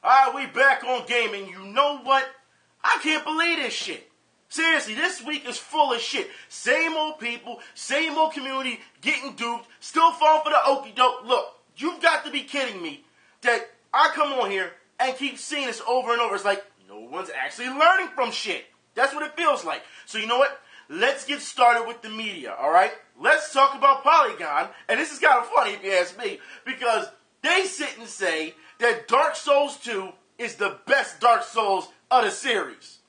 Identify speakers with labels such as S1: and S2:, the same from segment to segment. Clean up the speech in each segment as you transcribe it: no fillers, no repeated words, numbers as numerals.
S1: Alright, we back on gaming. You know what? I can't believe this shit. Seriously, this week is full of shit. Same old people, same old community, getting duped, still falling for the okie doke. Look, you've got to be kidding me that I come on here and keep seeing this over and over. It's like, no one's actually learning from shit. That's what it feels like. So you know what? Let's get started with the media, alright? Let's talk about Polygon, and this is kind of funny if you ask me, because they sit and say that Dark Souls 2 is the best Dark Souls of the series.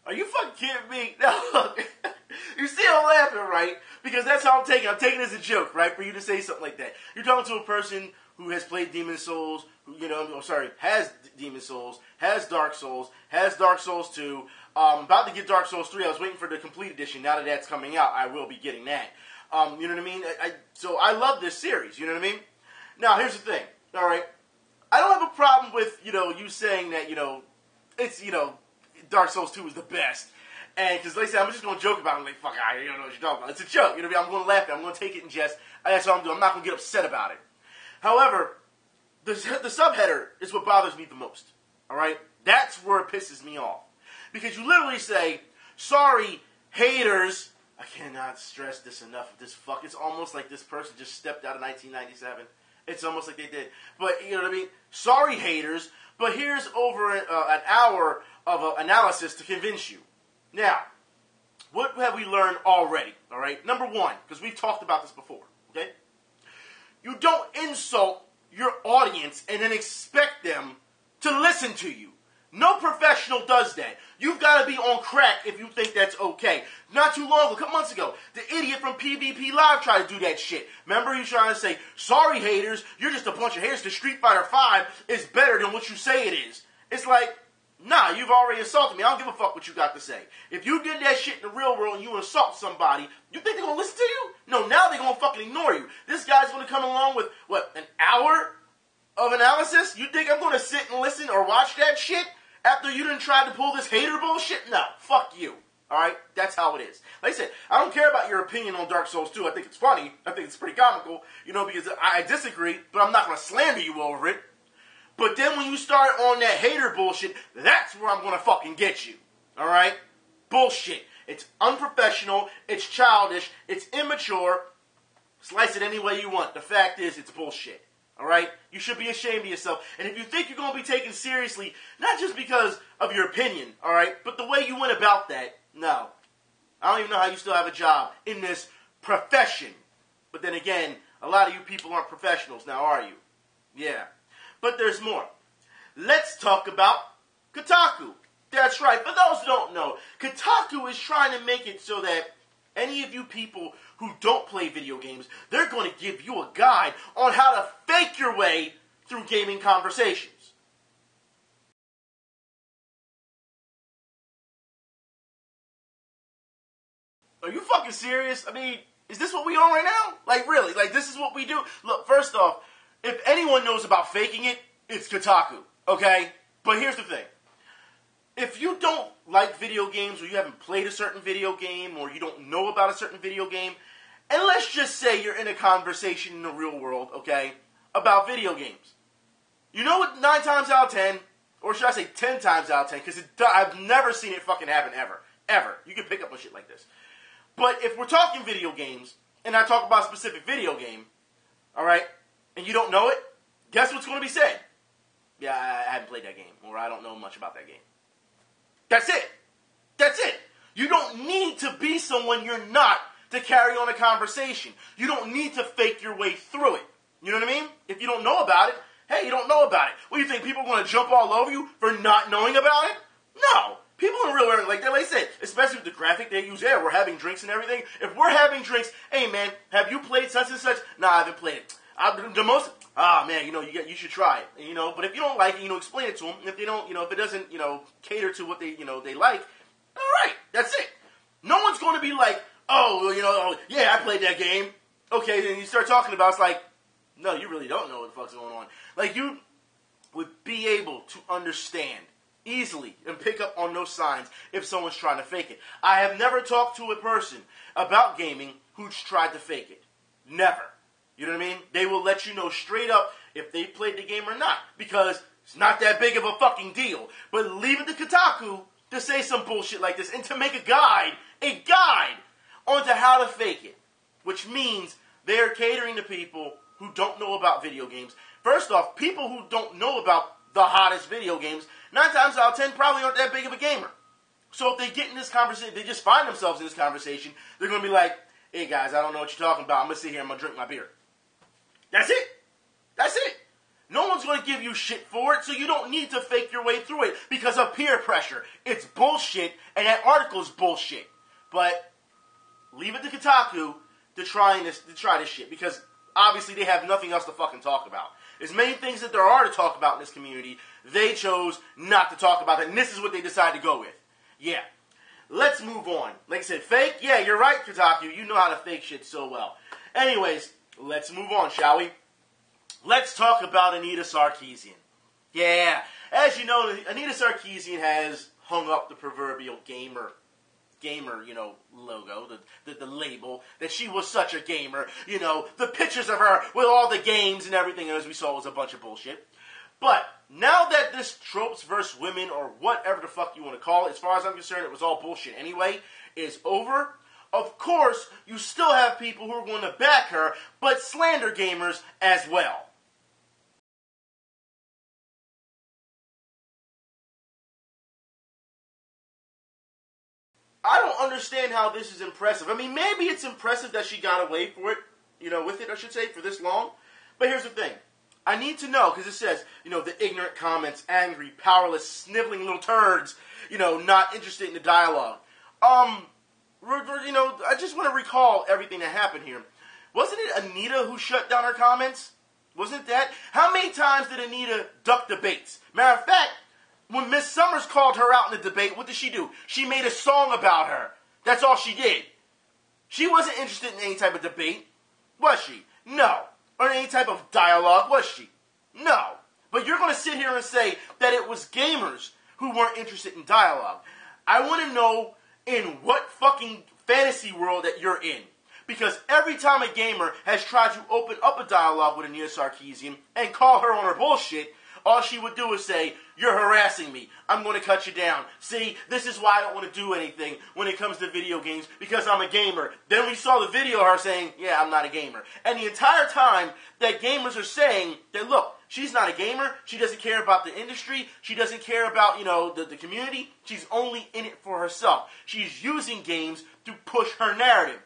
S1: Are you fucking kidding me? Now look, you see I'm laughing, right? Because that's how I'm taking it. I'm taking it as a joke, right? For you to say something like that. You're talking to a person who has played Demon Souls, has Demon Souls, has Dark Souls 2, about to get Dark Souls 3. I was waiting for the complete edition. Now that that's coming out, I will be getting that. You know what I mean? So I love this series, you know what I mean? Now, here's the thing, alright? I don't have a problem with, you saying that, it's, Dark Souls 2 is the best. And, because like I said, I'm just going to joke about it. I'm like, fuck, I don't know what you're talking about. It's a joke, you know what I mean? I'm going to laugh at it. I'm going to take it in jest. That's what I'm doing. I'm not going to get upset about it. However, the subheader is what bothers me the most, alright? That's where it pisses me off. Because you literally say, sorry, haters. I cannot stress this enough. It's almost like this person just stepped out of 1997. It's almost like they did. But, you know what I mean? Sorry, haters, but here's over an hour of analysis to convince you. Now, what have we learned already, alright? Number one, because we've talked about this before, okay? You don't insult your audience and then expect them to listen to you. No professional does that. You've got to be on crack if you think that's okay. Not too long ago, a couple months ago, the idiot from PvP Live tried to do that shit. Remember, he was trying to say, sorry haters, you're just a bunch of haters, because Street Fighter V is better than what you say it is. It's like, nah, you've already insulted me. I don't give a fuck what you got to say. If you did that shit in the real world and you insult somebody, you think they're going to listen to you? No, now they're going to fucking ignore you. This guy's going to come along with, an hour of analysis? You think I'm going to sit and listen or watch that shit after you didn't try to pull this hater bullshit? No, fuck you. Alright? That's how it is. Like I said, I don't care about your opinion on Dark Souls 2. I think it's funny. I think it's pretty comical, because I disagree, but I'm not going to slander you over it. But then when you start on that hater bullshit, that's where I'm going to fucking get you. Alright? Bullshit. It's unprofessional, it's childish, it's immature. Slice it any way you want. The fact is, it's bullshit. Alright? You should be ashamed of yourself. And if you think you're going to be taken seriously, not just because of your opinion, alright, but the way you went about that, no. I don't even know how you still have a job in this profession. But then again, a lot of you people aren't professionals now, are you? Yeah. But there's more. Let's talk about Kotaku. That's right. For those who don't know, Kotaku is trying to make it so that any of you people who don't play video games, they're going to give you a guide on how to fake your way through gaming conversations. Are you fucking serious? I mean, is this what we on right now? Like, really? Like, this is what we do? Look, first off, if anyone knows about faking it, it's Kotaku, okay? But here's the thing. If you don't like video games, or you haven't played a certain video game, or you don't know about a certain video game, and let's just say you're in a conversation in the real world, okay, about video games. You know what, 9 times out of 10, or should I say 10 times out of 10, because I've never seen it fucking happen ever. Ever. You can pick up on shit like this. But if we're talking video games, and I talk about a specific video game, alright, and you don't know it, guess what's going to be said? Yeah, I haven't played that game, or I don't know much about that game. That's it. That's it. You don't need to be someone you're not to carry on a conversation. You don't need to fake your way through it. You know what I mean? If you don't know about it, hey, you don't know about it. What do you think, people are going to jump all over you for not knowing about it? No. People in real world, like I said, especially with the graphic they use there, we're having drinks and everything. If we're having drinks, hey man, have you played such and such? Nah, I haven't played it. Man, you should try it, But if you don't like it, explain it to them. And if they don't, if it doesn't, cater to what they like, all right, that's it. No one's going to be like, yeah, I played that game. Okay, then you start talking about, it's like, no, you really don't know what the fuck's going on. Like, you would be able to understand easily and pick up on those signs if someone's trying to fake it. I have never talked to a person about gaming who's tried to fake it. Never. You know what I mean? They will let you know straight up if they played the game or not. Because it's not that big of a fucking deal. But leave it to Kotaku to say some bullshit like this and to make a guide onto how to fake it. Which means they're catering to people who don't know about video games. First off, people who don't know about the hottest video games, 9 times out of 10 probably aren't that big of a gamer. So if they get in this conversation, they just find themselves in this conversation, they're going to be like, hey guys, I don't know what you're talking about. I'm going to sit here and I'm going to drink my beer. That's it. That's it. No one's going to give you shit for it, so you don't need to fake your way through it because of peer pressure. It's bullshit, and that article's bullshit. But leave it to Kotaku to try this shit, because obviously they have nothing else to fucking talk about. There's many things that there are to talk about in this community. They chose not to talk about it, and this is what they decided to go with. Yeah. Let's move on. Like I said, fake? Yeah, you're right, Kotaku. You know how to fake shit so well. Anyways, let's move on, shall we? Let's talk about Anita Sarkeesian. Yeah. As you know, Anita Sarkeesian has hung up the proverbial gamer, logo, the label, that she was such a gamer. You know, the pictures of her with all the games and everything, as we saw, was a bunch of bullshit. But now that this tropes versus women, or whatever the fuck you want to call it, as far as I'm concerned, it was all bullshit anyway, is over. Of course, you still have people who are going to back her, but slander gamers as well. I don't understand how this is impressive. I mean, maybe it's impressive that she got away with it, I should say, for this long. But here's the thing. I need to know, because it says, the ignorant comments, angry, powerless, sniveling little turds, not interested in the dialogue. I just want to recall everything that happened here. Wasn't it Anita who shut down her comments? Wasn't it that? How many times did Anita duck debates? Matter of fact, when Miss Summers called her out in the debate, what did she do? She made a song about her. That's all she did. She wasn't interested in any type of debate, was she? No. Or any type of dialogue, was she? No. But you're going to sit here and say that it was gamers who weren't interested in dialogue. I want to know in what fucking fantasy world that you're in. Because every time a gamer has tried to open up a dialogue with Anita Sarkeesian and call her on her bullshit, all she would do is say, you're harassing me. I'm going to cut you down. See, this is why I don't want to do anything when it comes to video games, because I'm a gamer. Then we saw the video of her saying, yeah, I'm not a gamer. And the entire time that gamers are saying that, look, she's not a gamer. She doesn't care about the industry. She doesn't care about, the community. She's only in it for herself. She's using games to push her narrative.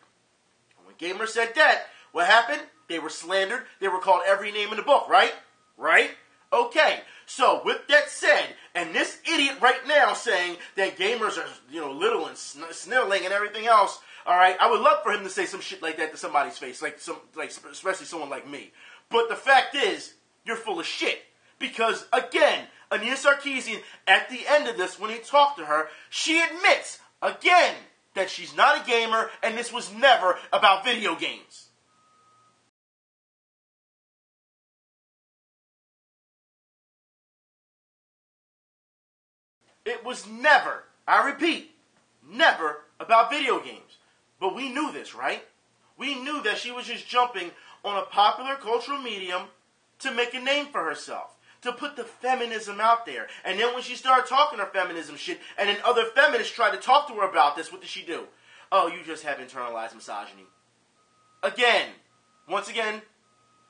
S1: And when gamers said that, what happened? They were slandered. They were called every name in the book, right? Right? Okay, so with that said, and this idiot right now saying that gamers are, little and sniveling and everything else, all right, I would love for him to say some shit like that to somebody's face, especially someone like me. But the fact is, you're full of shit. Because, again, Anita Sarkeesian, at the end of this, when he talked to her, she admits, again, that she's not a gamer, and this was never about video games. It was never, I repeat, never about video games. But we knew this, right? We knew that she was just jumping on a popular cultural medium to make a name for herself, to put the feminism out there. And then when she started talking her feminism shit, and then other feminists tried to talk to her about this, what did she do? Oh, you just have internalized misogyny. Again, once again,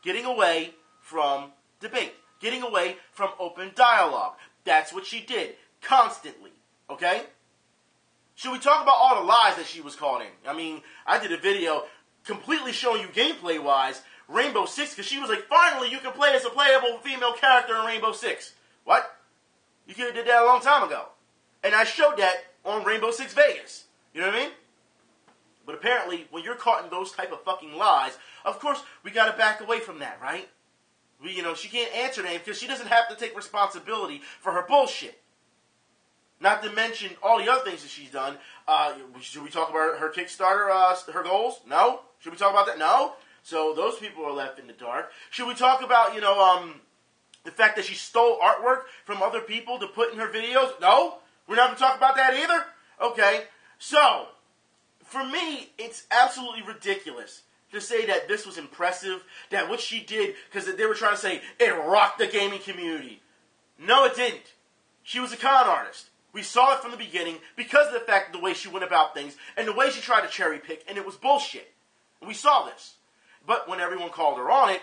S1: getting away from debate, getting away from open dialogue. That's what she did. Constantly, okay? Should we talk about all the lies that she was caught in? I mean, I did a video completely showing you gameplay-wise Rainbow Six, because she was like, finally you can play as a playable female character in Rainbow Six. What? You could have did that a long time ago. And I showed that on Rainbow Six Vegas. You know what I mean? But apparently, when you're caught in those type of fucking lies, of course, we gotta back away from that, right? She can't answer that because she doesn't have to take responsibility for her bullshit. Not to mention all the other things that she's done. Should we talk about her Kickstarter, her goals? No. Should we talk about that? No. So those people are left in the dark. Should we talk about, the fact that she stole artwork from other people to put in her videos? No. We're not going to talk about that either? Okay. So, for me, it's absolutely ridiculous to say that this was impressive, that what she did, because they were trying to say it rocked the gaming community. No, it didn't. She was a con artist. We saw it from the beginning because of the fact of the way she went about things and the way she tried to cherry pick, and it was bullshit. And we saw this. But when everyone called her on it,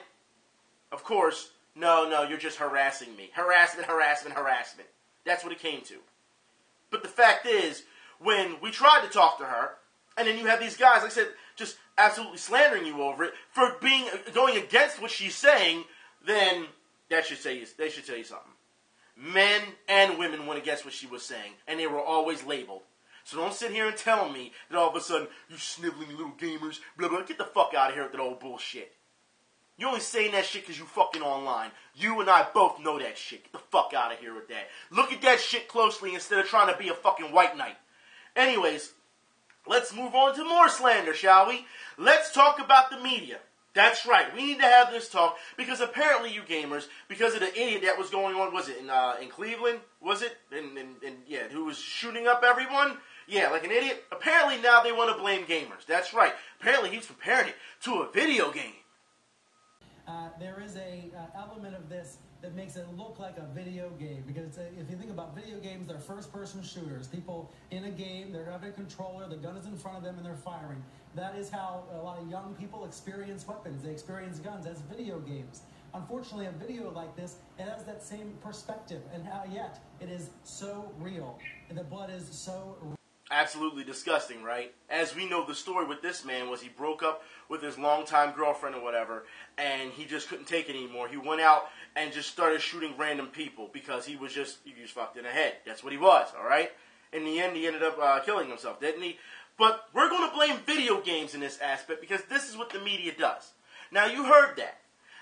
S1: of course, no, you're just harassing me. Harassment. That's what it came to. But the fact is, when we tried to talk to her, and then you have these guys, like I said, just absolutely slandering you over it for going against what she's saying, then they should tell you something. Men and women went against what she was saying, and they were always labeled. So don't sit here and tell me that all of a sudden, you sniveling little gamers, blah, blah, get the fuck out of here with that old bullshit. You're only saying that shit because you fucking online. You and I both know that shit. Get the fuck out of here with that. Look at that shit closely instead of trying to be a fucking white knight. Anyways, let's move on to more slander, shall we? Let's talk about the media. That's right. We need to have this talk because apparently you gamers, because of the idiot that was going on, was it in Cleveland? Was it? Yeah, who was shooting up everyone? Yeah, like an idiot. Apparently now they want to blame gamers. That's right. Apparently he was comparing it to a video game.
S2: There is a element of this that makes it look like a video game, because if you think about video games, they're first-person shooters. People in a game, they're having a controller, the gun is in front of them, and they're firing. That is how a lot of young people experience weapons. They experience guns as video games. Unfortunately, a video like this, it has that same perspective, and yet it is so real, and the blood is so real.
S1: Absolutely disgusting, right? As we know, the story with this man was he broke up with his longtime girlfriend or whatever, and he just couldn't take it anymore. He went out and just started shooting random people because he was just fucked in the head. That's what he was, all right? In the end, he ended up killing himself, didn't he? But we're going to blame video games in this aspect because this is what the media does. Now, you heard that.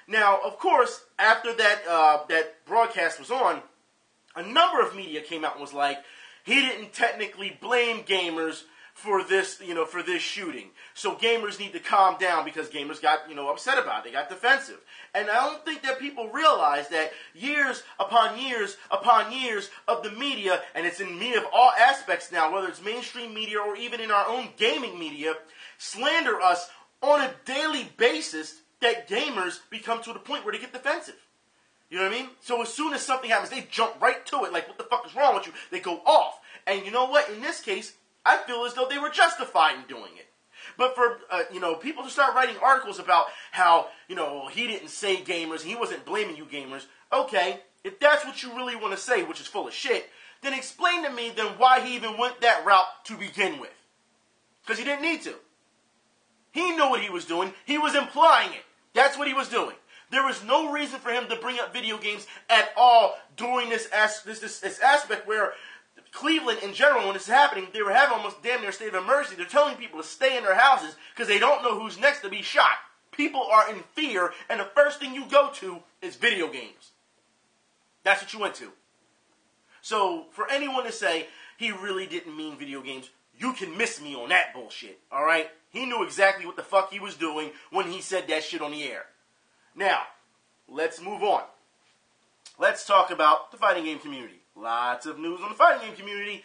S1: Now, of course, after that broadcast was on, a number of media came out and was like, he didn't technically blame gamers for this, for this shooting. So gamers need to calm down because gamers got, upset about it. They got defensive. And I don't think that people realize that years upon years upon years of the media, and it's in media of all aspects now, whether it's mainstream media or even in our own gaming media, slander us on a daily basis that gamers become to the point where they get defensive. You know what I mean? So as soon as something happens, they jump right to it. Like, what the fuck is wrong with you? They go off. And you know what? In this case, I feel as though they were justified in doing it. But for, people to start writing articles about how, he didn't say gamers, he wasn't blaming you gamers. Okay, if that's what you really want to say, which is full of shit, then explain to me then why he even went that route to begin with. Because he didn't need to. He knew what he was doing. He was implying it. That's what he was doing. There was no reason for him to bring up video games at all during this aspect where Cleveland in general, when this is happening, they were having almost damn near state of emergency. They're telling people to stay in their houses because they don't know who's next to be shot. People are in fear, and the first thing you go to is video games. That's what you went to. So for anyone to say he really didn't mean video games, you can miss me on that bullshit, all right? He knew exactly what the fuck he was doing when he said that shit on the air. Now, let's move on. Let's talk about the fighting game community. Lots of news on the fighting game community.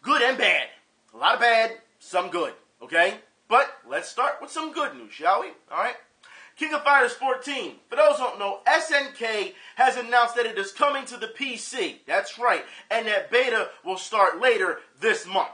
S1: Good and bad. A lot of bad, some good, okay? But let's start with some good news, shall we? All right? King of Fighters 14. For those who don't know, SNK has announced that it is coming to the PC. That's right. And that beta will start later this month.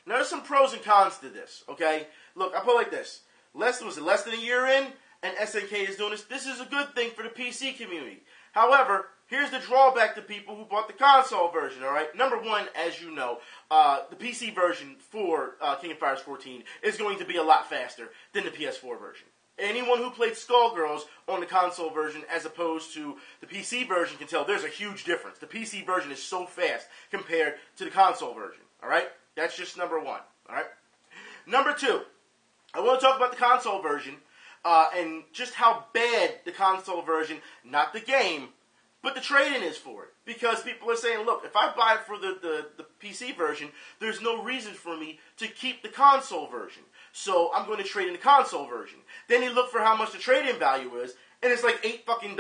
S1: Now, there's some pros and cons to this, okay? Look, I put it like this. Less than a year in, and SNK is doing this. This is a good thing for the PC community. However, here's the drawback to people who bought the console version, all right? Number one, as you know, the PC version for King of Fighters 14 is going to be a lot faster than the PS4 version. Anyone who played Skullgirls on the console version as opposed to the PC version can tell there's a huge difference. The PC version is so fast compared to the console version, all right? That's just number one, all right? Number two, I want to talk about the console version and just how bad the console version, not the game, but the trade-in is for it. Because people are saying, look, if I buy it for the PC version, there's no reason for me to keep the console version. So I'm going to trade in the console version. Then they look for how much the trade-in value is, and it's like $8 fucking.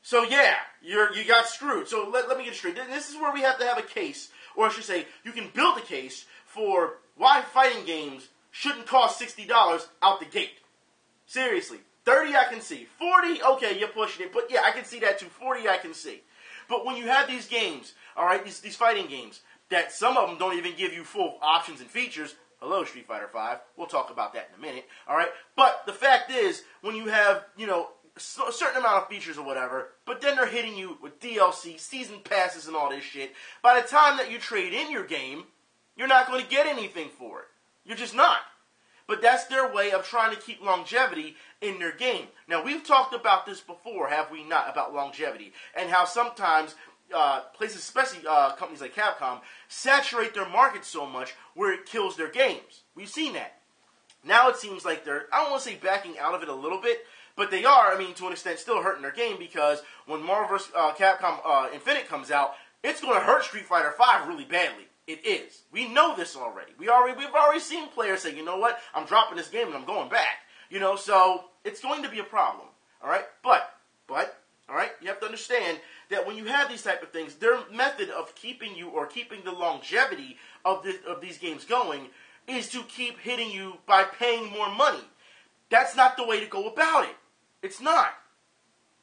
S1: So yeah, you got screwed. So let me get straight. This is where we have to have a case, or I should say, you can build a case for why fighting games shouldn't cost $60 out the gate. Seriously, 30 I can see. 40, okay, you're pushing it, but yeah, I can see that too. 40 I can see. But when you have these games, all right, these fighting games, that some of them don't even give you full options and features. Hello, Street Fighter V. We'll talk about that in a minute, all right? But the fact is, when you have, a certain amount of features or whatever, but then they're hitting you with DLC, season passes, and all this shit, by the time that you trade in your game, you're not going to get anything for it. You're just not. But that's their way of trying to keep longevity in their game. Now, we've talked about this before, have we not, about longevity, and how sometimes places, especially companies like Capcom, saturate their market so much where it kills their games. We've seen that. Now it seems like they're, I don't want to say backing out of it a little bit, but they are, to an extent, still hurting their game, because when Marvel vs. Capcom Infinite comes out, it's going to hurt Street Fighter V really badly. It is. We know this already. We've already seen players say, you know what, I'm dropping this game and I'm going back. So it's going to be a problem. All right? But, all right, you have to understand that when you have these type of things, their method of keeping you, or keeping the longevity of these games going, is to keep hitting you by paying more money. That's not the way to go about it. It's not.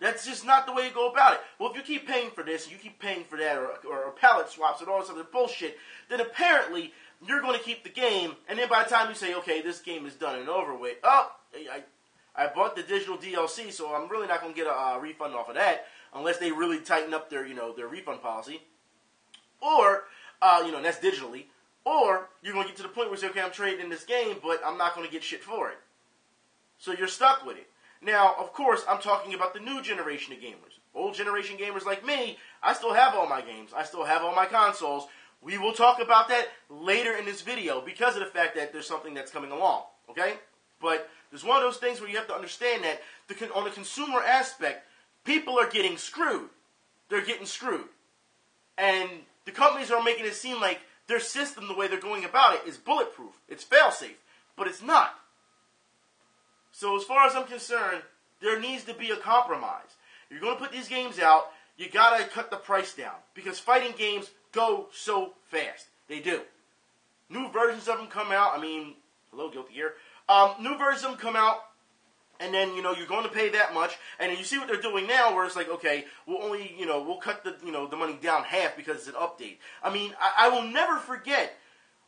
S1: That's just not the way to go about it. Well, if you keep paying for this, you keep paying for that, or pallet swaps and all this other bullshit, then apparently you're going to keep the game, and then by the time you say, okay, this game is done and over with, I bought the digital DLC, so I'm really not going to get a refund off of that, unless they really tighten up their refund policy. Or, that's digitally. Or, you're going to get to the point where you say, okay, I'm trading in this game, but I'm not going to get shit for it. So you're stuck with it. Now, of course, I'm talking about the new generation of gamers. Old generation gamers like me, I still have all my games. I still have all my consoles. We will talk about that later in this video because of the fact that there's something that's coming along, okay? But there's one of those things where you have to understand that on the consumer aspect, people are getting screwed. They're getting screwed. And the companies are making it seem like their system, the way they're going about it, is bulletproof. It's fail-safe. But it's not. So as far as I'm concerned, there needs to be a compromise. If you're going to put these games out, you got to cut the price down. Because fighting games go so fast. They do. New versions of them come out. Hello, Guilty Gear. New versions of them come out, and then, you're going to pay that much. And then you see what they're doing now, where it's like, okay, we'll only, we'll cut the, the money down half because it's an update. I will never forget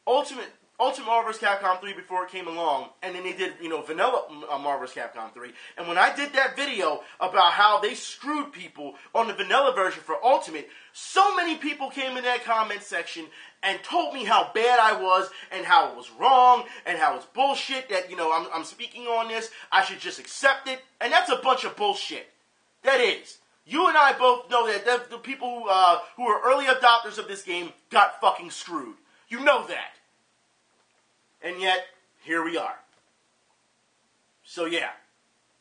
S1: Ultimate Marvel vs. Capcom 3 before it came along, and then they did, vanilla Marvel vs. Capcom 3. And when I did that video about how they screwed people on the vanilla version for Ultimate, so many people came in that comment section and told me how bad I was, and how it was wrong, and how it's bullshit, that, I'm speaking on this, I should just accept it, and that's a bunch of bullshit. That is. You and I both know that the people who are early adopters of this game got fucking screwed. You know that. And yet, here we are. So yeah,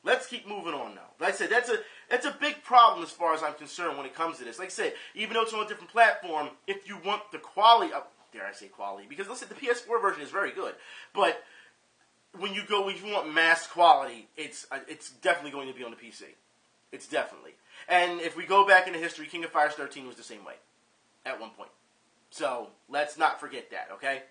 S1: let's keep moving on now. Like I said, that's a big problem as far as I'm concerned when it comes to this. Like I said, even though it's on a different platform, if you want the quality, dare I say quality, because listen, the PS4 version is very good, but if you want mass quality, it's definitely going to be on the PC. It's definitely. And if we go back into history, King of Fighters 13 was the same way at one point. So let's not forget that, okay?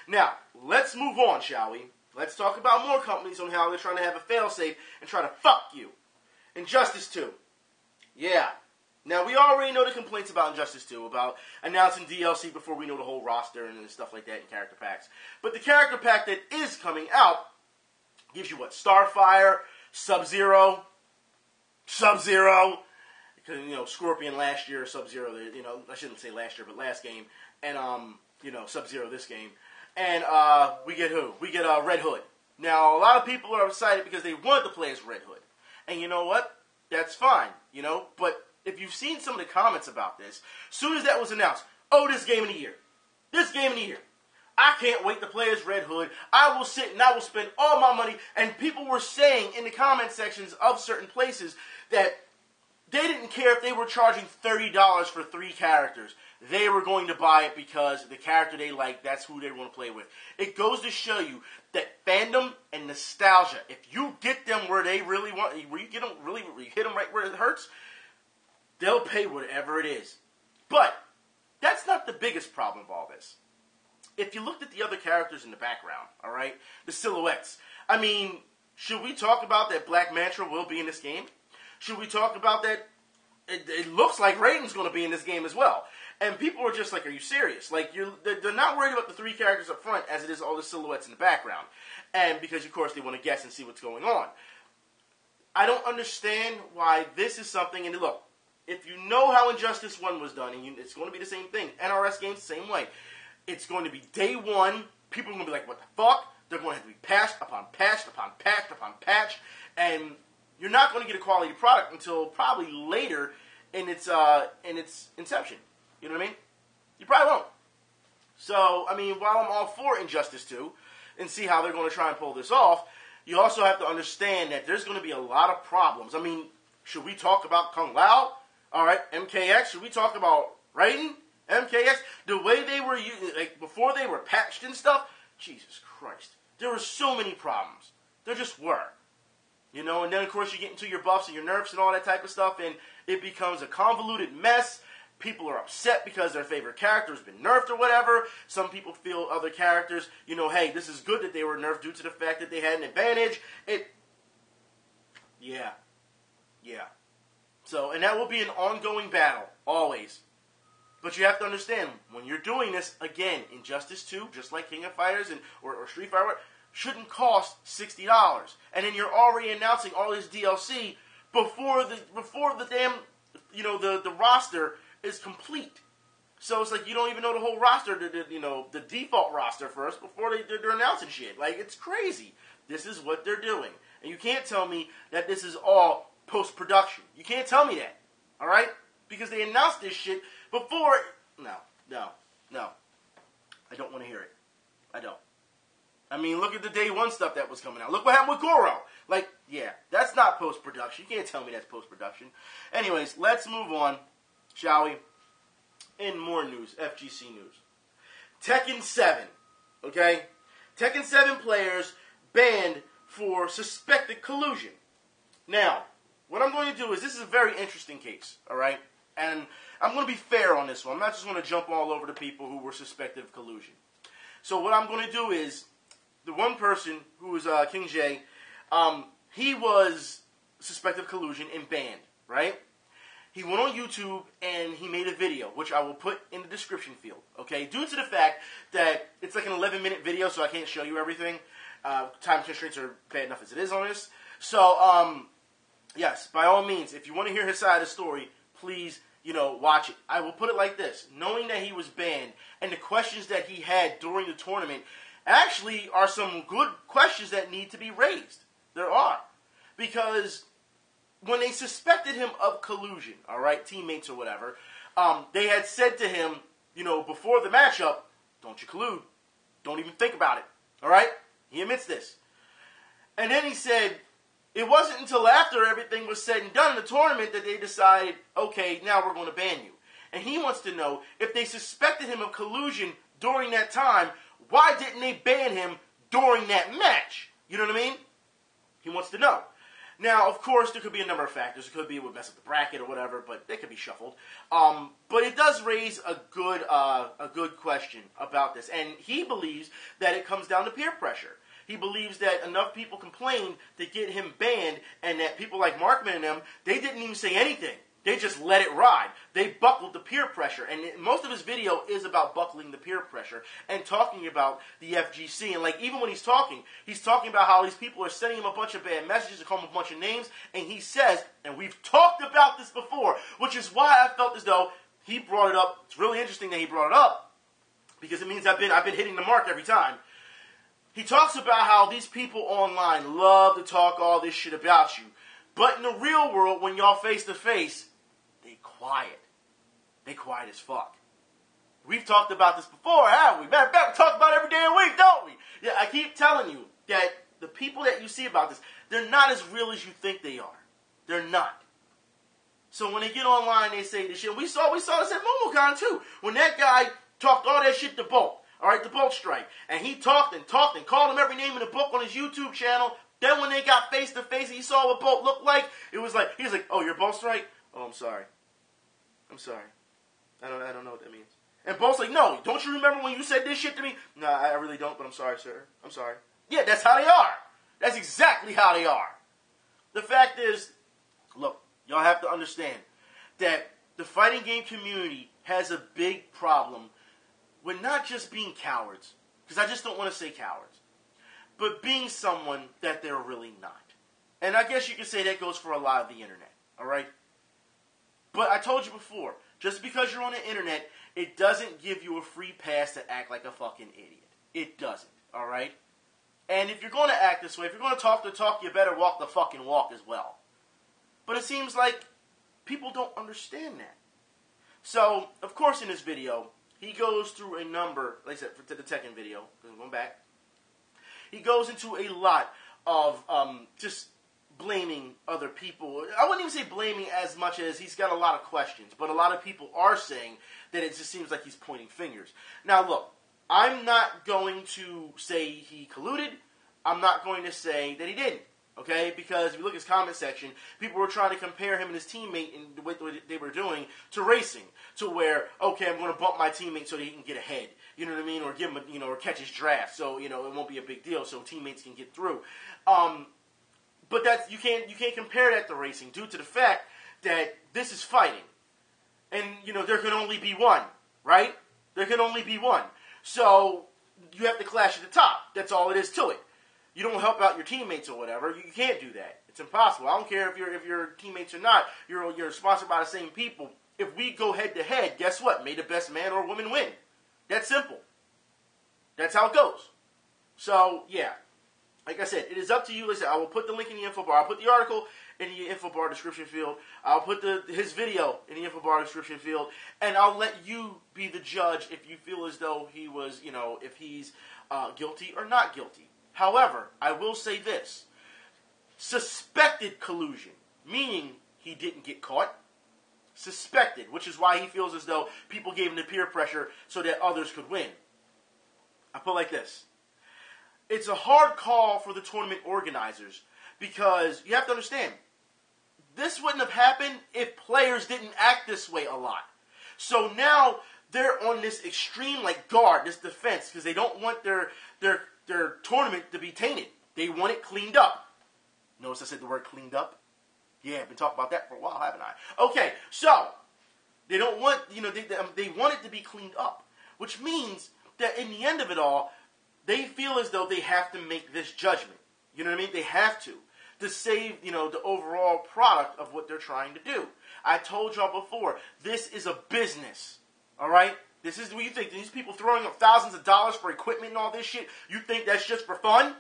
S1: Now, let's move on, shall we? Let's talk about more companies on how they're trying to have a failsafe and try to fuck you. Injustice 2. Yeah. Now, we already know the complaints about Injustice 2, about announcing DLC before we know the whole roster and stuff like that and character packs. But the character pack that is coming out gives you what? Starfire, Sub-Zero, because, Scorpion last year, Sub-Zero, I shouldn't say last year, but last game, and, Sub-Zero this game. And we get who? We get Red Hood. Now, a lot of people are excited because they wanted to play as Red Hood. And you know what? That's fine, But if you've seen some of the comments about this, as soon as that was announced, this game of the year. This game of the year. I can't wait to play as Red Hood. I will sit and I will spend all my money. And people were saying in the comment sections of certain places that they didn't care if they were charging $30 for 3 characters. They were going to buy it because the character they like, that's who they want to play with. It goes to show you that fandom and nostalgia, if you get them where they really want, where you hit them right where it hurts, They'll pay whatever it is. But that's not the biggest problem of all this. If you looked at the other characters in the background, all right, the silhouettes, I mean, should we talk about that Black Manta will be in this game? Should we talk about that? It looks like Raiden's going to be in this game as well. And people are just like, are you serious? Like, they're not worried about the three characters up front as it is all the silhouettes in the background. And because, of course, they want to guess and see what's going on. I don't understand why this is something. And look, if you know how Injustice 1 was done, and it's going to be the same thing. NRS games, the same way. It's going to be day one. People are going to be like, what the fuck? They're going to have to be patched upon patched upon patched upon patched. And you're not going to get a quality product until probably later in its inception. You know what I mean? You probably won't. So, I mean, while I'm all for Injustice 2 and see how they're going to try and pull this off, you also have to understand that there's going to be a lot of problems. I mean, should we talk about Kung Lao? All right, MKX. Should we talk about Raiden? MKX? The way they were using, like, before they were patched and stuff, Jesus Christ. There were so many problems. There just were. You know, and then, of course, you get into your buffs and your nerfs and all that type of stuff, and it becomes a convoluted mess. People are upset because their favorite character has been nerfed or whatever. Some people feel other characters, you know, hey, this is good that they were nerfed due to the fact that they had an advantage. Yeah. So, and that will be an ongoing battle, always. But you have to understand, when you're doing this, again, Injustice 2, just like King of Fighters or Street Fighter, shouldn't cost $60. And then you're already announcing all this DLC before the damn, you know, the roster is complete. So it's like you don't even know the whole roster, the default roster first before they're announcing shit. Like, it's crazy. This is what they're doing. And you can't tell me that this is all post-production. You can't tell me that. All right? Because they announced this shit before. No. I don't want to hear it. I don't. I mean, look at the day one stuff that was coming out. Look what happened with Goro. Like, yeah, that's not post-production. You can't tell me that's post-production. Anyways, let's move on, shall we? In more news, FGC news. Tekken 7, okay? Tekken 7 players banned for suspected collusion. Now, what I'm going to do is, this is a very interesting case, all right? And I'm going to be fair on this one. I'm not just going to jump all over the people who were suspected of collusion. So what I'm going to do is, the one person who was King J, he was suspected of collusion and banned, right? He went on YouTube and he made a video, which I will put in the description field, okay? Due to the fact that it's like an 11-minute video, so I can't show you everything. Time constraints are bad enough as it is on this. So, yes, by all means, if you want to hear his side of the story, please, you know, watch it. I will put it like this. Knowing that he was banned and the questions that he had during the tournament actually are some good questions that need to be raised. There are. Because when they suspected him of collusion, all right, teammates or whatever, they had said to him, you know, before the matchup, don't you collude. Don't even think about it. All right? He admits this. And then he said, it wasn't until after everything was said and done in the tournament that they decided, okay, now we're going to ban you. And he wants to know, if they suspected him of collusion during that time, why didn't they ban him during that match? You know what I mean? He wants to know. Now, of course, there could be a number of factors. It could be it would mess up the bracket or whatever, but they could be shuffled. But it does raise a good question about this. And he believes that it comes down to peer pressure. He believes that enough people complained to get him banned, and that people like Markman and them, they didn't even say anything. They just let it ride. They buckled the peer pressure. And most of his video is about buckling the peer pressure and talking about the FGC. And like, even when he's talking about how these people are sending him a bunch of bad messages and calling him a bunch of names. And he says, and we've talked about this before, which is why I felt as though he brought it up. It's really interesting that he brought it up, because it means I've been hitting the mark every time. He talks about how these people online love to talk all this shit about you. But in the real world, when y'all face to face, they quiet. They quiet as fuck. We've talked about this before, haven't we? Matter of fact, we talk about it every damn week, don't we? Yeah, I keep telling you that the people that you see about this, they're not as real as you think they are. They're not. So when they get online, they say this shit. We saw this at MomoCon too. When that guy talked all that shit to Bolt. All right, the Bolt strike. And he talked and called him every name in the book on his YouTube channel. Then when they got face to face and he saw what Bolt looked like, he was like, oh, you're Bolt strike? Oh, I'm sorry. I'm sorry. I don't know what that means. And Bo's like, no, don't you remember when you said this shit to me? No, I really don't, but I'm sorry, sir. I'm sorry. Yeah, that's how they are. That's exactly how they are. The fact is, look, y'all have to understand that the fighting game community has a big problem with not just being cowards, because I just don't want to say cowards, but being someone that they're really not. And I guess you could say that goes for a lot of the internet, all right? But I told you before, just because you're on the internet, it doesn't give you a free pass to act like a fucking idiot. It doesn't, all right? And if you're going to act this way, if you're going to talk the talk, you better walk the fucking walk as well. But it seems like people don't understand that. So, of course, in this video, he goes through a number, like I said, to the Tekken video, because I'm going back. He goes into a lot of just blaming other people. I wouldn't even say blaming as much as he's got a lot of questions, but a lot of people are saying that it just seems like he's pointing fingers. Now, look, I'm not going to say he colluded. I'm not going to say that he didn't. Okay, because if you look at his comment section, people were trying to compare him and his teammate and the way they were doing to racing, to where, okay, I'm going to bump my teammate so that he can get ahead, you know what I mean, or give him, or catch his draft, so it won't be a big deal, so teammates can get through. But that's you can't compare that to racing due to the fact that this is fighting, and there can only be one, right? There can only be one, so you have to clash at the top. That's all it is to it. You don't help out your teammates or whatever. You can't do that. It's impossible. I don't care if your teammates or not. You're sponsored by the same people. If we go head to head, guess what? May the best man or woman win. That's simple. That's how it goes. So yeah, like I said, it is up to you. Listen, I will put the link in the info bar. I'll put the article in the info bar description field. I'll put his video in the info bar description field, and I'll let you be the judge if you feel as though he was, if he's guilty or not guilty. However, I will say this. Suspected collusion, meaning he didn't get caught. Suspected, which is why he feels as though people gave him the peer pressure so that others could win. I put it like this. It's a hard call for the tournament organizers because you have to understand, this wouldn't have happened if players didn't act this way a lot. So now they're on this extreme guard, this defense, because they don't want their tournament to be tainted. They want it cleaned up. Notice I said the word cleaned up? Yeah, I've been talking about that for a while, haven't I? Okay, so they don't want, they want it to be cleaned up, which means that in the end of it all, they feel as though they have to make this judgment. You know what I mean? They have to save, the overall product of what they're trying to do. I told y'all before, this is a business, all right? This is what you think. These people throwing up thousands of dollars for equipment and all this shit, you think that's just for fun?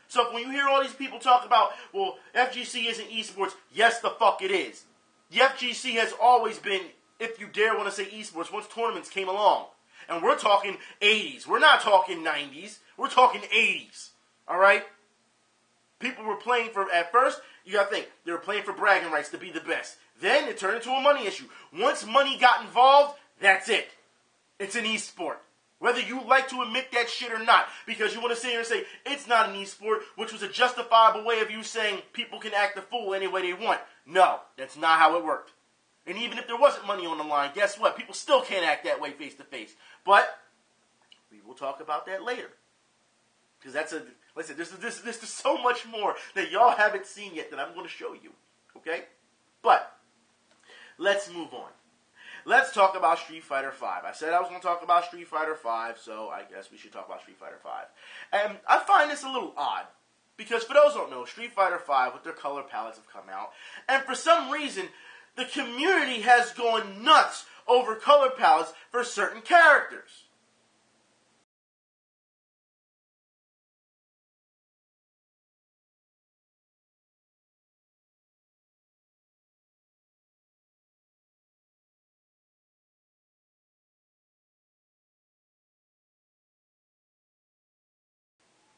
S1: So when you hear all these people talk about, well, FGC isn't esports, yes, the fuck it is. The FGC has always been, if you dare want to say esports, once tournaments came along. And we're talking 80s. We're not talking 90s. We're talking 80s. All right? People were playing for, at first, you got to think, they were playing for bragging rights to be the best. Then it turned into a money issue. Once money got involved, that's it. It's an esport. Whether you like to admit that shit or not. Because you want to sit here and say, it's not an esport, which was a justifiable way of you saying people can act the fool any way they want. No, that's not how it worked. And even if there wasn't money on the line, guess what? People still can't act that way face to face. But we will talk about that later. Because listen, there's so much more that y'all haven't seen yet that I'm going to show you. Okay? But let's move on. Let's talk about Street Fighter V. I said I was going to talk about Street Fighter V, so I guess we should talk about Street Fighter V. And I find this a little odd. Because for those who don't know, Street Fighter V with their color palettes have come out. And for some reason, the community has gone nuts over color palettes for certain characters.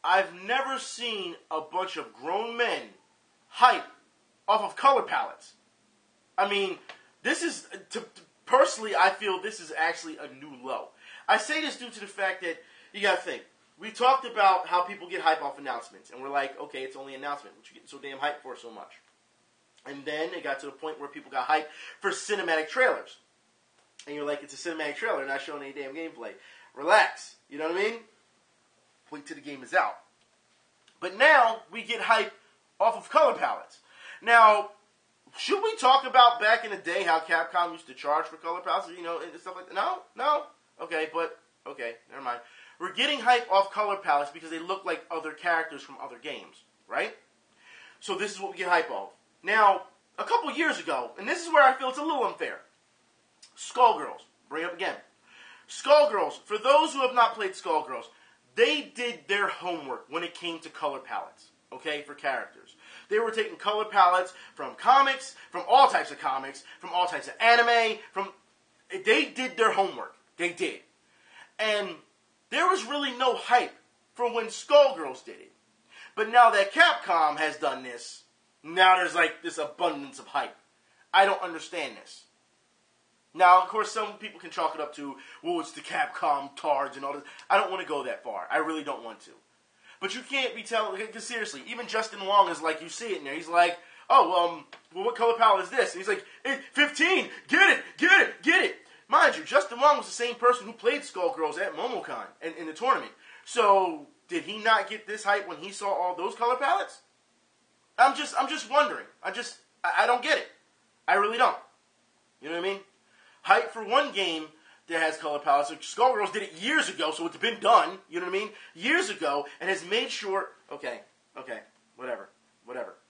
S1: I've never seen a bunch of grown men hype off of color palettes. I mean, this is, personally, I feel this is actually a new low. I say this due to the fact that, you gotta think, we talked about how people get hype off announcements, and we're like, okay, it's only an announcement, what you get so damn hyped for so much? And then it got to the point where people got hyped for cinematic trailers. And you're like, it's a cinematic trailer, not showing any damn gameplay. Relax. You know what I mean? Wait till the game is out. But now, we get hype off of color palettes. Now, should we talk about back in the day how Capcom used to charge for color palettes, and stuff like that? No? Okay, never mind. We're getting hype off color palettes because they look like other characters from other games, right? So this is what we get hype off. Now, a couple years ago, and this is where I feel it's a little unfair, Skullgirls, bring it up again. Skullgirls, for those who have not played Skullgirls, they did their homework when it came to color palettes, okay, for characters. They were taking color palettes from comics, from all types of comics, from all types of anime, they did their homework. They did. And there was really no hype for when Skullgirls did it. But now that Capcom has done this, now there's like this abundance of hype. I don't understand this. Now, of course, some people can chalk it up to, well, it's the Capcom tards and all this. I don't want to go that far. I really don't want to. But you can't be telling, because seriously, even Justin Wong is like, you see it in there. He's like, well, what color palette is this? And he's like, 15, get it. Mind you, Justin Wong was the same person who played Skullgirls at MomoCon in the tournament. So, did he not get this hype when he saw all those color palettes? I'm just wondering. I don't get it. I really don't. You know what I mean? Hype for one game that has color palettes. Like Skullgirls did it years ago, so it's been done. You know what I mean? Years ago, and has made sure. Okay, whatever.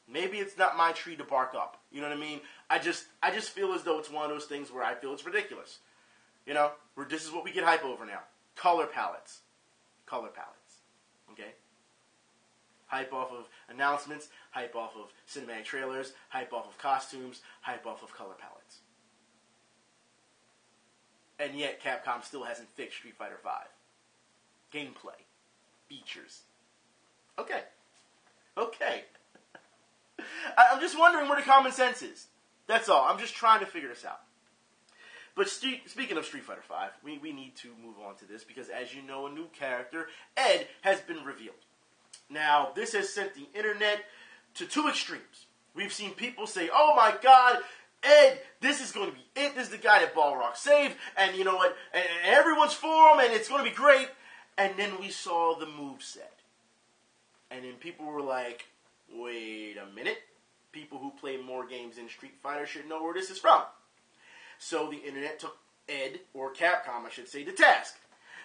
S1: Maybe it's not my tree to bark up. You know what I mean? I just feel as though it's one of those things where I feel it's ridiculous. You know, this is what we get hype over now. Color palettes. Okay. Hype off of announcements. Hype off of cinematic trailers. Hype off of costumes. Hype off of color palettes. And yet, Capcom still hasn't fixed Street Fighter V. Gameplay. Features. Okay. I'm just wondering where the common sense is. That's all. I'm just trying to figure this out. But speaking of Street Fighter V, we need to move on to this because, as you know, a new character, Ed, has been revealed. Now, this has sent the internet to two extremes. We've seen people say, oh my god, Ed, this is going to be it. This is the guy that Balrog saved, and you know what? And everyone's for him, and it's going to be great. And then we saw the moveset. And then people were like, wait a minute. People who play more games in Street Fighter should know where this is from. So the internet took Ed, or Capcom, I should say, to task.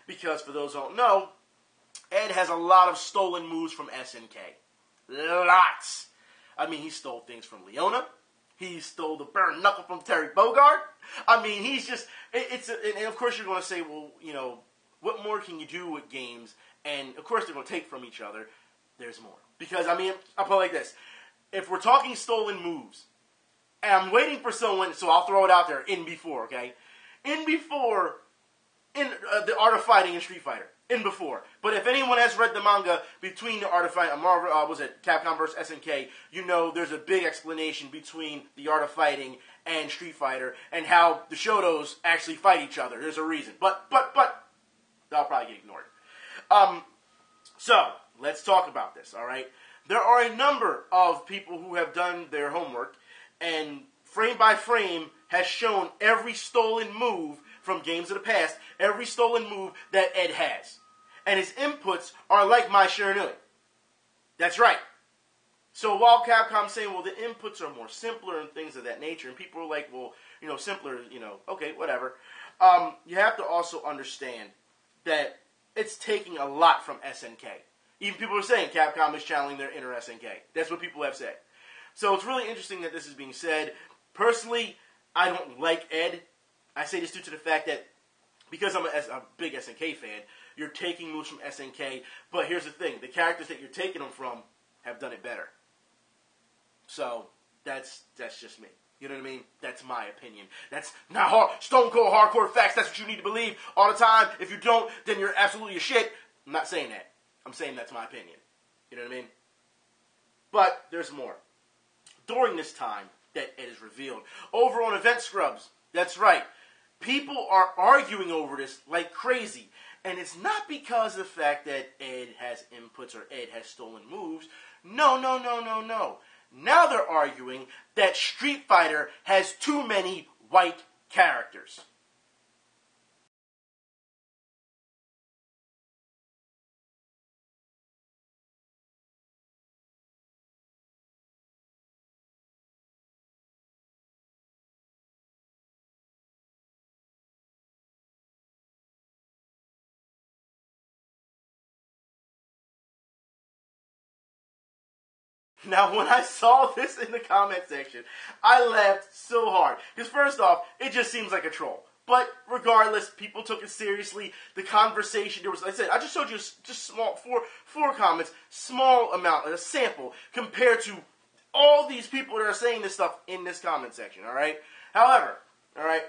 S1: Because for those who don't know, Ed has a lot of stolen moves from SNK. Lots. I mean, he stole things from Leona. He stole the burn knuckle from Terry Bogard. I mean, he's just... And of course you're going to say, well, you know, what more can you do with games? And of course they're going to take from each other. There's more. Because, I mean, I'll put it like this. If we're talking stolen moves, and I'm waiting for someone, so I'll throw it out there, in before, okay? In before, in the Art of Fighting in Street Fighter. In before. But if anyone has read the manga between the Art of Fighting, Capcom vs. SNK, you know there's a big explanation between the Art of Fighting and Street Fighter, and how the Shotos actually fight each other. There's a reason. But, that'll probably get ignored. So, let's talk about this, alright? There are a number of people who have done their homework, and frame by frame has shown every stolen move from games of the past, every stolen move that Ed has. And his inputs are like my Shiranui. That's right. So while Capcom's saying, well, the inputs are more simpler and things of that nature, and people are like, well, you know, simpler, you know, okay, whatever. You have to also understand that it's taking a lot from SNK. Even people are saying Capcom is channeling their inner SNK. That's what people have said. So it's really interesting that this is being said. Personally, I don't like Ed. I say this due to the fact that because I'm a big SNK fan, you're taking moves from SNK. But here's the thing. The characters that you're taking them from have done it better. So that's just me. You know what I mean? That's my opinion. That's not stone cold hardcore facts. That's what you need to believe all the time. If you don't, then you're absolutely a shit. I'm not saying that. I'm saying that's my opinion. You know what I mean? But there's more. During this time that Ed is revealed, over on Event Scrubs, that's right, people are arguing over this like crazy. And it's not because of the fact that Ed has inputs or Ed has stolen moves. No. Now they're arguing that Street Fighter has too many white characters. Now, when I saw this in the comment section, I laughed so hard. Because first off, it just seems like a troll. But regardless, people took it seriously. The conversation, there was, like I said, I just showed you just small, four comments, small amount, a sample, compared to all these people that are saying this stuff in this comment section, all right? However, all right,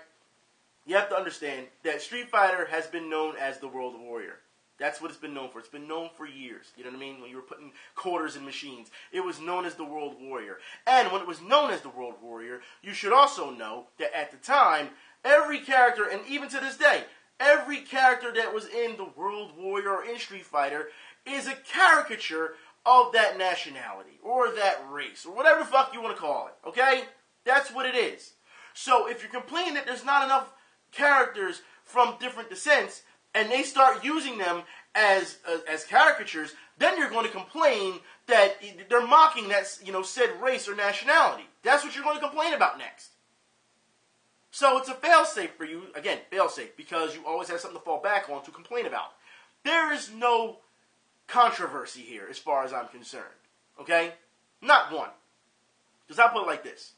S1: you have to understand that Street Fighter has been known as the World Warrior. That's what it's been known for. It's been known for years. You know what I mean? When you were putting quarters in machines, it was known as the World Warrior. And when it was known as the World Warrior, you should also know that at the time, every character, and even to this day, every character that was in the World Warrior or in Street Fighter is a caricature of that nationality or that race or whatever the fuck you want to call it. Okay? That's what it is. So if you're complaining that there's not enough characters from different descents, and they start using them as caricatures, then you're going to complain that they're mocking that, said race or nationality. That's what you're going to complain about next. So it's a fail-safe for you. Again, fail-safe, because you always have something to fall back on to complain about. There is no controversy here as far as I'm concerned. Okay? Not one. Because I'll put it like this.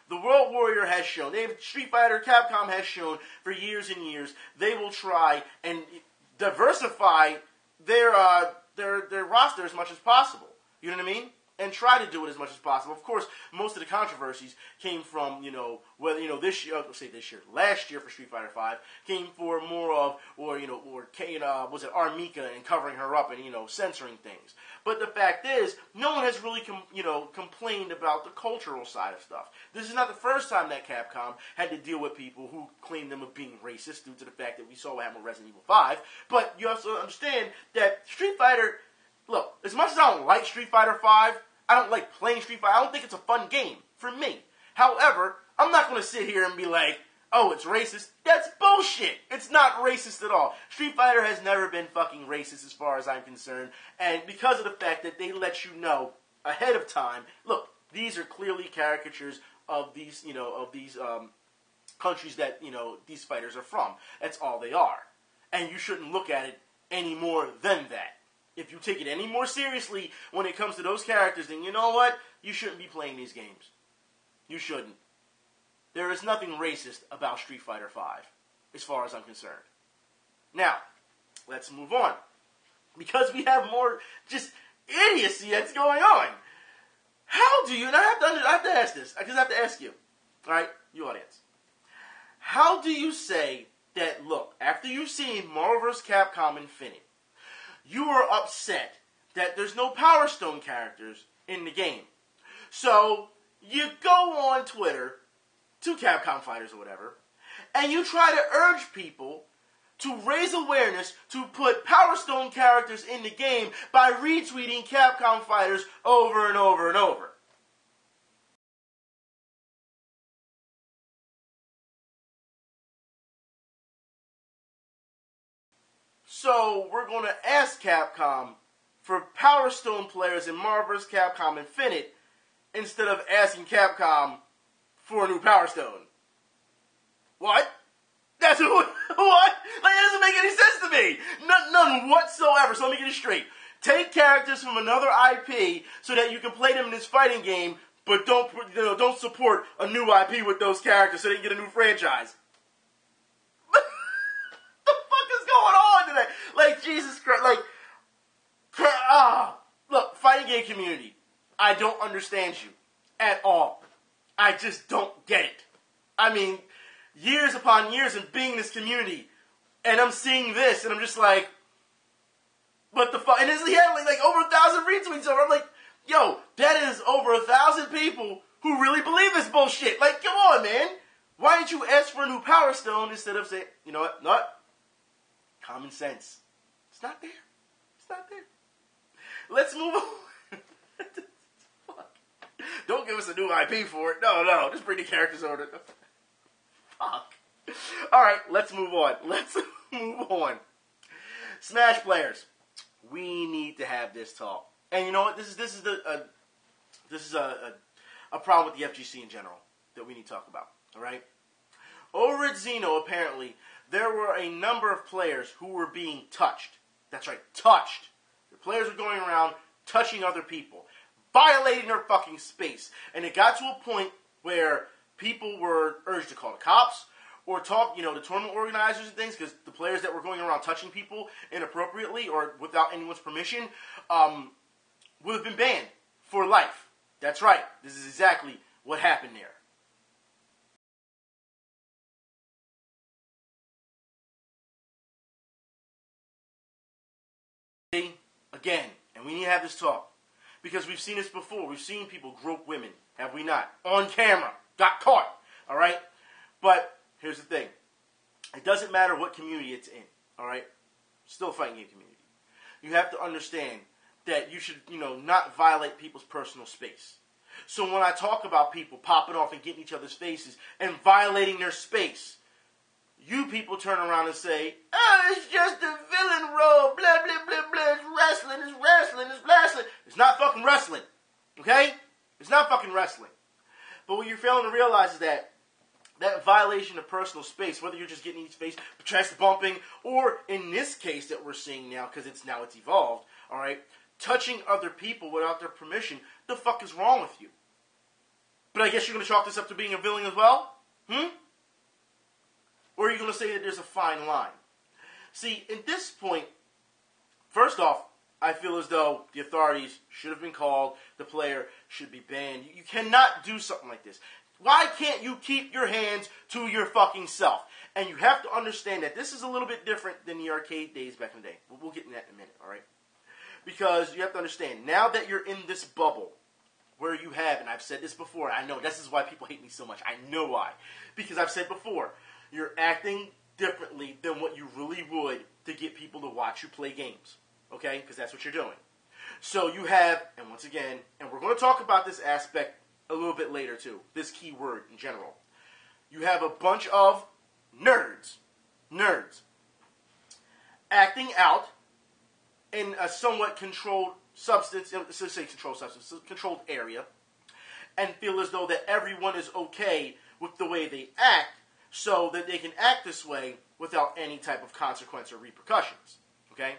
S1: The World Warrior has shown, Street Fighter, Capcom has shown for years and years, they will try and diversify their roster as much as possible. You know what I mean? And try to do it as much as possible. Of course, most of the controversies came from, last year for Street Fighter V came for more of, was it Armika and covering her up and, censoring things. But the fact is, no one has really, complained about the cultural side of stuff. This is not the first time that Capcom had to deal with people who claimed them of being racist due to the fact that we saw what happened with Resident Evil 5. But you also understand that Street Fighter, look, as much as I don't like Street Fighter 5, I don't like playing Street Fighter. I don't think it's a fun game for me. However, I'm not going to sit here and be like, oh, it's racist. That's bullshit. It's not racist at all. Street Fighter has never been fucking racist as far as I'm concerned. And because of the fact that they let you know ahead of time, look, these are clearly caricatures of these, countries that, these fighters are from. That's all they are. And you shouldn't look at it any more than that. If you take it any more seriously when it comes to those characters, then you know what? You shouldn't be playing these games. You shouldn't. There is nothing racist about Street Fighter V, as far as I'm concerned. Now, let's move on. Because we have more just idiocy that's going on. How do you, and I have to ask this, because I have to ask you, alright, you audience. How do you say that, look, after you've seen Marvel vs. Capcom Infinite, you are upset that there's no Power Stone characters in the game. So, you go on Twitter, to Capcom Fighters or whatever, and you try to urge people to raise awareness to put Power Stone characters in the game by retweeting Capcom Fighters over and over and over. So, we're going to ask Capcom for Power Stone players in Marvel vs. Capcom Infinite instead of asking Capcom for a new Power Stone. What? That's what? Like, that doesn't make any sense to me. None whatsoever. So let me get it straight. Take characters from another IP so that you can play them in this fighting game, but don't support a new IP with those characters so they can get a new franchise. Going on today? Like, Jesus Christ, look, fighting game community, I don't understand you at all. I just don't get it. I mean, years upon years of being in this community, and I'm seeing this, and I'm just like, what the fuck? And he had like over 1,000 retweets over. I'm like, yo, that is over 1,000 people who really believe this bullshit. Like, come on, man. Why didn't you ask for a new Power Stone instead of saying, you know what, not common sense. It's not there. It's not there. Let's move on. Fuck. Don't give us a new IP for it. No. Just bring the characters over. Fuck. Alright, let's move on. Smash players. We need to have this talk. And you know what? This is a problem with the FGC in general that we need to talk about. Alright? Over at Xeno, apparently, there were a number of players who were being touched. That's right, touched. The players were going around touching other people. violating their fucking space. And it got to a point where people were urged to call the cops or talk, the tournament organizers and things, because the players that were going around touching people inappropriately or without anyone's permission would have been banned for life. That's right. This is exactly what happened there. Again, and we need to have this talk, because we've seen this before. We've seen people grope women, have we not? On camera. Got caught. All right? But here's the thing. It doesn't matter what community it's in. All right? Still a fighting game community. You have to understand that you should, not violate people's personal space. So when I talk about people popping off and getting each other's faces and violating their space, you people turn around and say, oh, it's just a villain role, blah, blah, blah, blah, it's wrestling, it's wrestling, it's wrestling. It's not fucking wrestling, okay? It's not fucking wrestling. But what you're failing to realize is that violation of personal space, whether you're just getting each face, chest bumping, or in this case that we're seeing now, because it's evolved, all right, touching other people without their permission, the fuck is wrong with you? But I guess you're going to chalk this up to being a villain as well? Or are you going to say that there's a fine line? See, at this point, first off, I feel as though the authorities should have been called, the player should be banned. You cannot do something like this. Why can't you keep your hands to your fucking self? And you have to understand that this is a little bit different than the arcade days back in the day. We'll get into that in a minute, all right? Because you have to understand, now that you're in this bubble, where you have, and I've said this before, I know this is why people hate me so much. I know why. Because I've said before, you're acting differently than what you really would to get people to watch you play games. Okay? Because that's what you're doing. So you have, and once again, and we're going to talk about this aspect a little bit later too, this key word in general. You have a bunch of nerds, acting out in a somewhat controlled substance, let's say controlled area, and feel as though that everyone is okay with the way they act, so that they can act this way without any type of consequence or repercussions. Okay?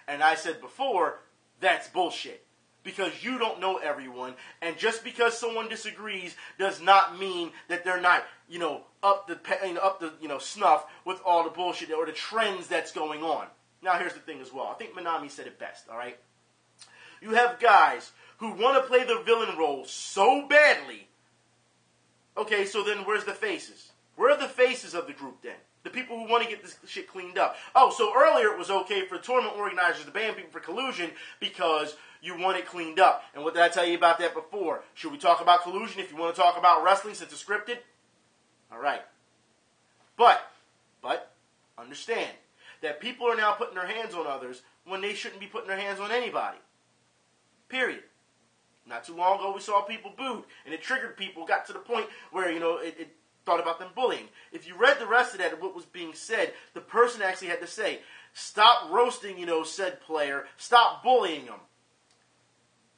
S1: And I said before, that's bullshit. Because you don't know everyone, and just because someone disagrees does not mean that they're not, up the snuff with all the bullshit or the trends that's going on. Now here's the thing as well. I think Minami said it best, alright? You have guys who want to play the villain role so badly. Okay, so then where's the faces? Where are the faces of the group then? The people who want to get this shit cleaned up. Oh, so earlier it was okay for tournament organizers to ban people for collusion because you want it cleaned up. And what did I tell you about that before? Should we talk about collusion if you want to talk about wrestling since it's scripted? Alright. But, understand that people are now putting their hands on others when they shouldn't be putting their hands on anybody. Period. Not too long ago we saw people booed, and it triggered people, got to the point where, it thought about them bullying. If you read the rest of that and what was being said, the person actually had to say, stop roasting, said player, stop bullying them.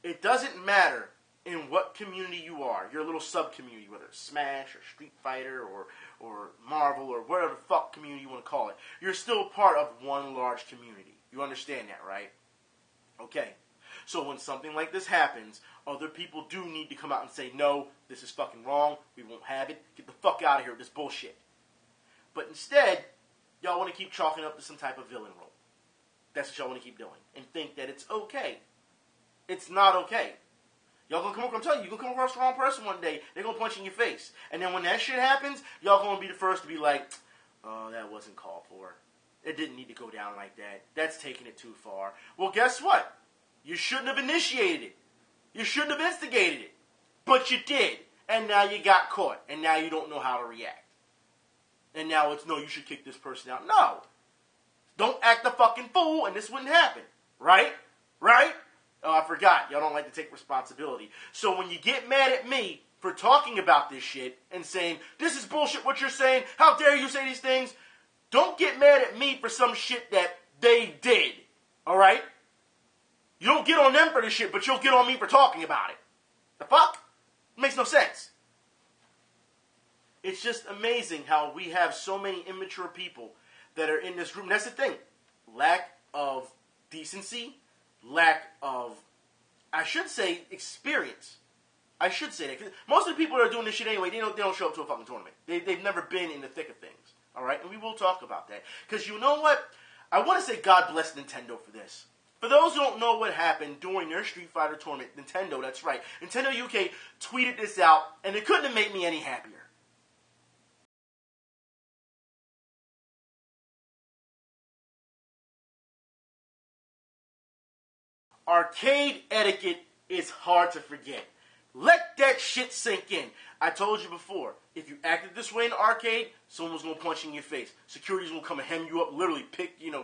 S1: It doesn't matter in what community you are, your little sub-community, whether it's Smash or Street Fighter or Marvel or whatever the fuck community you want to call it. You're still part of one large community. You understand that, right? Okay. So when something like this happens, other people do need to come out and say, no, this is fucking wrong, we won't have it, get the fuck out of here with this bullshit. But instead, y'all want to keep chalking up to some type of villain role. That's what y'all want to keep doing. And think that it's okay. It's not okay. Y'all gonna I'm telling you, you're gonna come across the wrong person one day, they're gonna punch you in your face. And then when that shit happens, y'all gonna be the first to be like, oh, that wasn't called for. It didn't need to go down like that. That's taking it too far. Well, guess what? You shouldn't have initiated it. You shouldn't have instigated it. But you did. And now you got caught. And now you don't know how to react. And now it's, no, you should kick this person out. No. Don't act a fucking fool and this wouldn't happen. Right? Right? Oh, I forgot. Y'all don't like to take responsibility. So when you get mad at me for talking about this shit and saying, this is bullshit what you're saying, how dare you say these things, don't get mad at me for some shit that they did. Alright? You don't get on them for this shit, but you'll get on me for talking about it. The fuck? It makes no sense. It's just amazing how we have so many immature people that are in this group. And that's the thing. Lack of decency, lack of I should say experience. I should say that, because most of the people that are doing this shit anyway, they don't show up to a fucking tournament. They've never been in the thick of things. All right? And we will talk about that. Because you know what? I want to say God bless Nintendo for this. For those who don't know what happened during their Street Fighter tournament, Nintendo, that's right, Nintendo UK tweeted this out, and it couldn't have made me any happier. Arcade etiquette is hard to forget. Let that shit sink in. I told you before, if you acted this way in the arcade, someone's going to punch you in your face. Security's going to come and hem you up, literally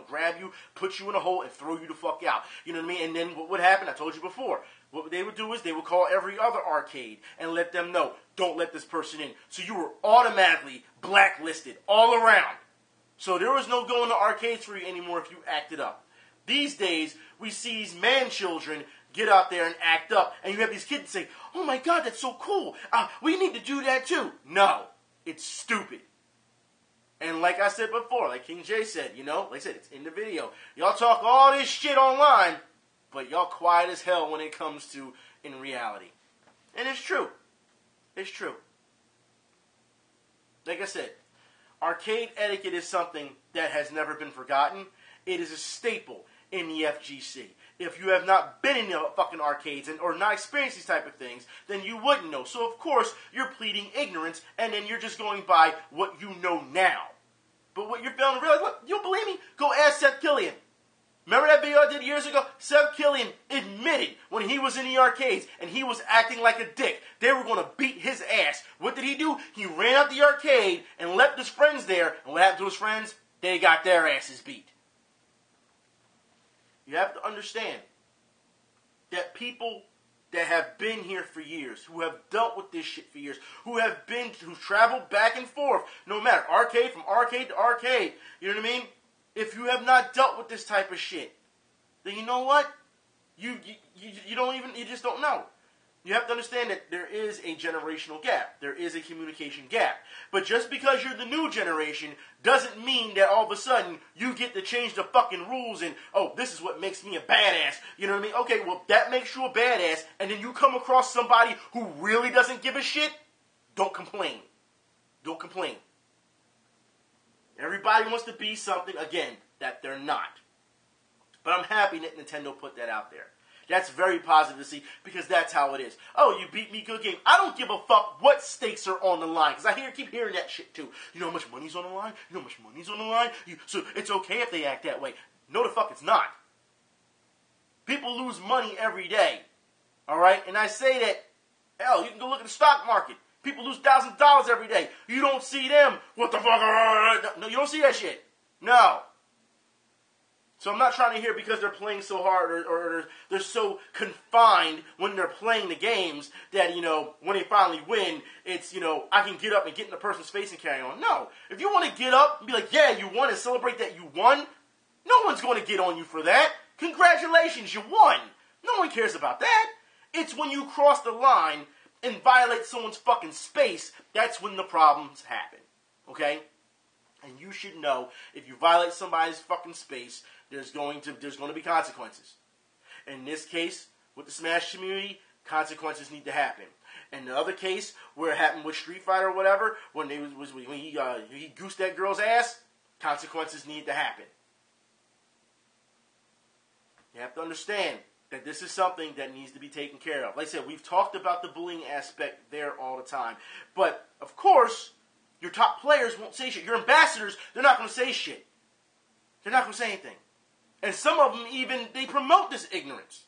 S1: grab you, put you in a hole, and throw you the fuck out. You know what I mean? And then what would happen? I told you before. What they would do is they would call every other arcade and let them know, don't let this person in. So you were automatically blacklisted all around. So there was no going to arcades for you anymore if you acted up. These days, we see these man-children get out there and act up. And you have these kids say, oh my God, that's so cool. We need to do that too. No, it's stupid. And like I said before, like King J said, like I said, it's in the video. Y'all talk all this shit online, but y'all quiet as hell when it comes to in reality. And it's true. It's true. Like I said, arcade etiquette is something that has never been forgotten. It is a staple in the FGC. If you have not been in the fucking arcades or not experienced these type of things, then you wouldn't know. So, of course, you're pleading ignorance, and then you're just going by what you know now. But what you're failing to realize, look, you don't believe me? Go ask Seth Killian. Remember that video I did years ago? Seth Killian admitted when he was in the arcades and he was acting like a dick, they were going to beat his ass. What did he do? He ran out the arcade and left his friends there. And what happened to his friends? They got their asses beat. You have to understand that people that have been here for years, who have dealt with this shit for years, who traveled back and forth, no matter arcade, from arcade to arcade, you know what I mean? If you have not dealt with this type of shit, then you know what? You just don't know. You have to understand that there is a generational gap. There is a communication gap. But just because you're the new generation doesn't mean that all of a sudden you get to change the fucking rules and, oh, this is what makes me a badass. You know what I mean? Okay, well, that makes you a badass, and then you come across somebody who really doesn't give a shit, don't complain. Don't complain. Everybody wants to be something, again, that they're not. But I'm happy that Nintendo put that out there. That's very positive to see, because that's how it is. Oh, you beat me, good game. I don't give a fuck what stakes are on the line, because I keep hearing that shit too. You know how much money's on the line? You know how much money's on the line? So it's okay if they act that way. No, the fuck it's not. People lose money every day. Alright? And I say that, hell, you can go look at the stock market. People lose thousands of dollars every day. You don't see them. What the fuck? No, you don't see that shit. No. So I'm not trying to hear because they're playing so hard or they're so confined when they're playing the games that, when they finally win, it's, I can get up and get in the person's face and carry on. No. If you want to get up and be like, yeah, you won, and celebrate that you won, no one's going to get on you for that. Congratulations, you won. No one cares about that. It's when you cross the line and violate someone's fucking space, that's when the problems happen. Okay? And you should know, if you violate somebody's fucking space, there's going to be consequences. In this case, with the Smash community, consequences need to happen. In the other case, where it happened with Street Fighter or whatever, when he goosed that girl's ass, consequences need to happen. You have to understand that this is something that needs to be taken care of. Like I said, we've talked about the bullying aspect there all the time. But, of course, your top players won't say shit. Your ambassadors, they're not going to say shit. They're not going to say anything. And some of them they promote this ignorance.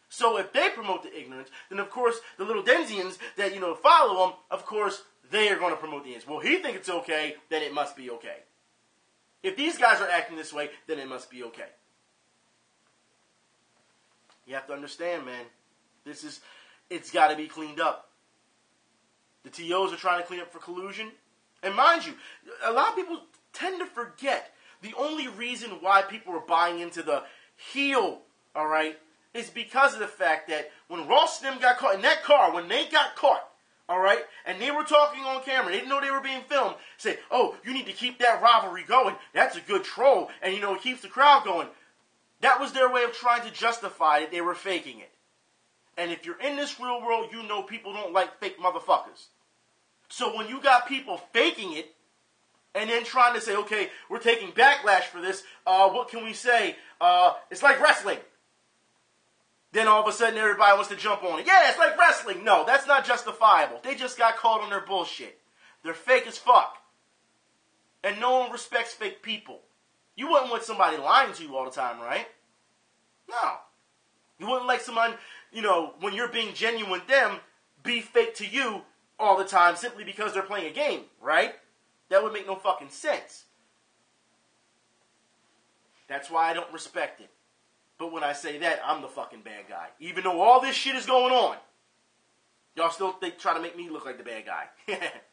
S1: So if they promote the ignorance, then of course the little Denzians that, follow them, of course, they are going to promote the ignorance. Well, he thinks it's okay, then it must be okay. If these guys are acting this way, then it must be okay. You have to understand, man, it's got to be cleaned up. The TOs are trying to clean up for collusion. And mind you, a lot of people tend to forget the only reason why people were buying into the heel, alright, is because of the fact that when Ross and them got caught in that car, when they got caught, alright, and they were talking on camera, they didn't know they were being filmed, say, oh, you need to keep that rivalry going, that's a good troll, and it keeps the crowd going. That was their way of trying to justify that they were faking it. And if you're in this real world, you know people don't like fake motherfuckers. So when you got people faking it, and then trying to say, okay, we're taking backlash for this, what can we say? It's like wrestling. Then all of a sudden everybody wants to jump on it. Yeah, it's like wrestling. No, that's not justifiable. They just got caught on their bullshit. They're fake as fuck. And no one respects fake people. You wouldn't want somebody lying to you all the time, right? No. You wouldn't like someone, you know, when you're being genuine with them, be fake to you all the time simply because they're playing a game, right? That would make no fucking sense. That's why I don't respect it. But when I say that, I'm the fucking bad guy. Even though all this shit is going on, y'all still try to make me look like the bad guy.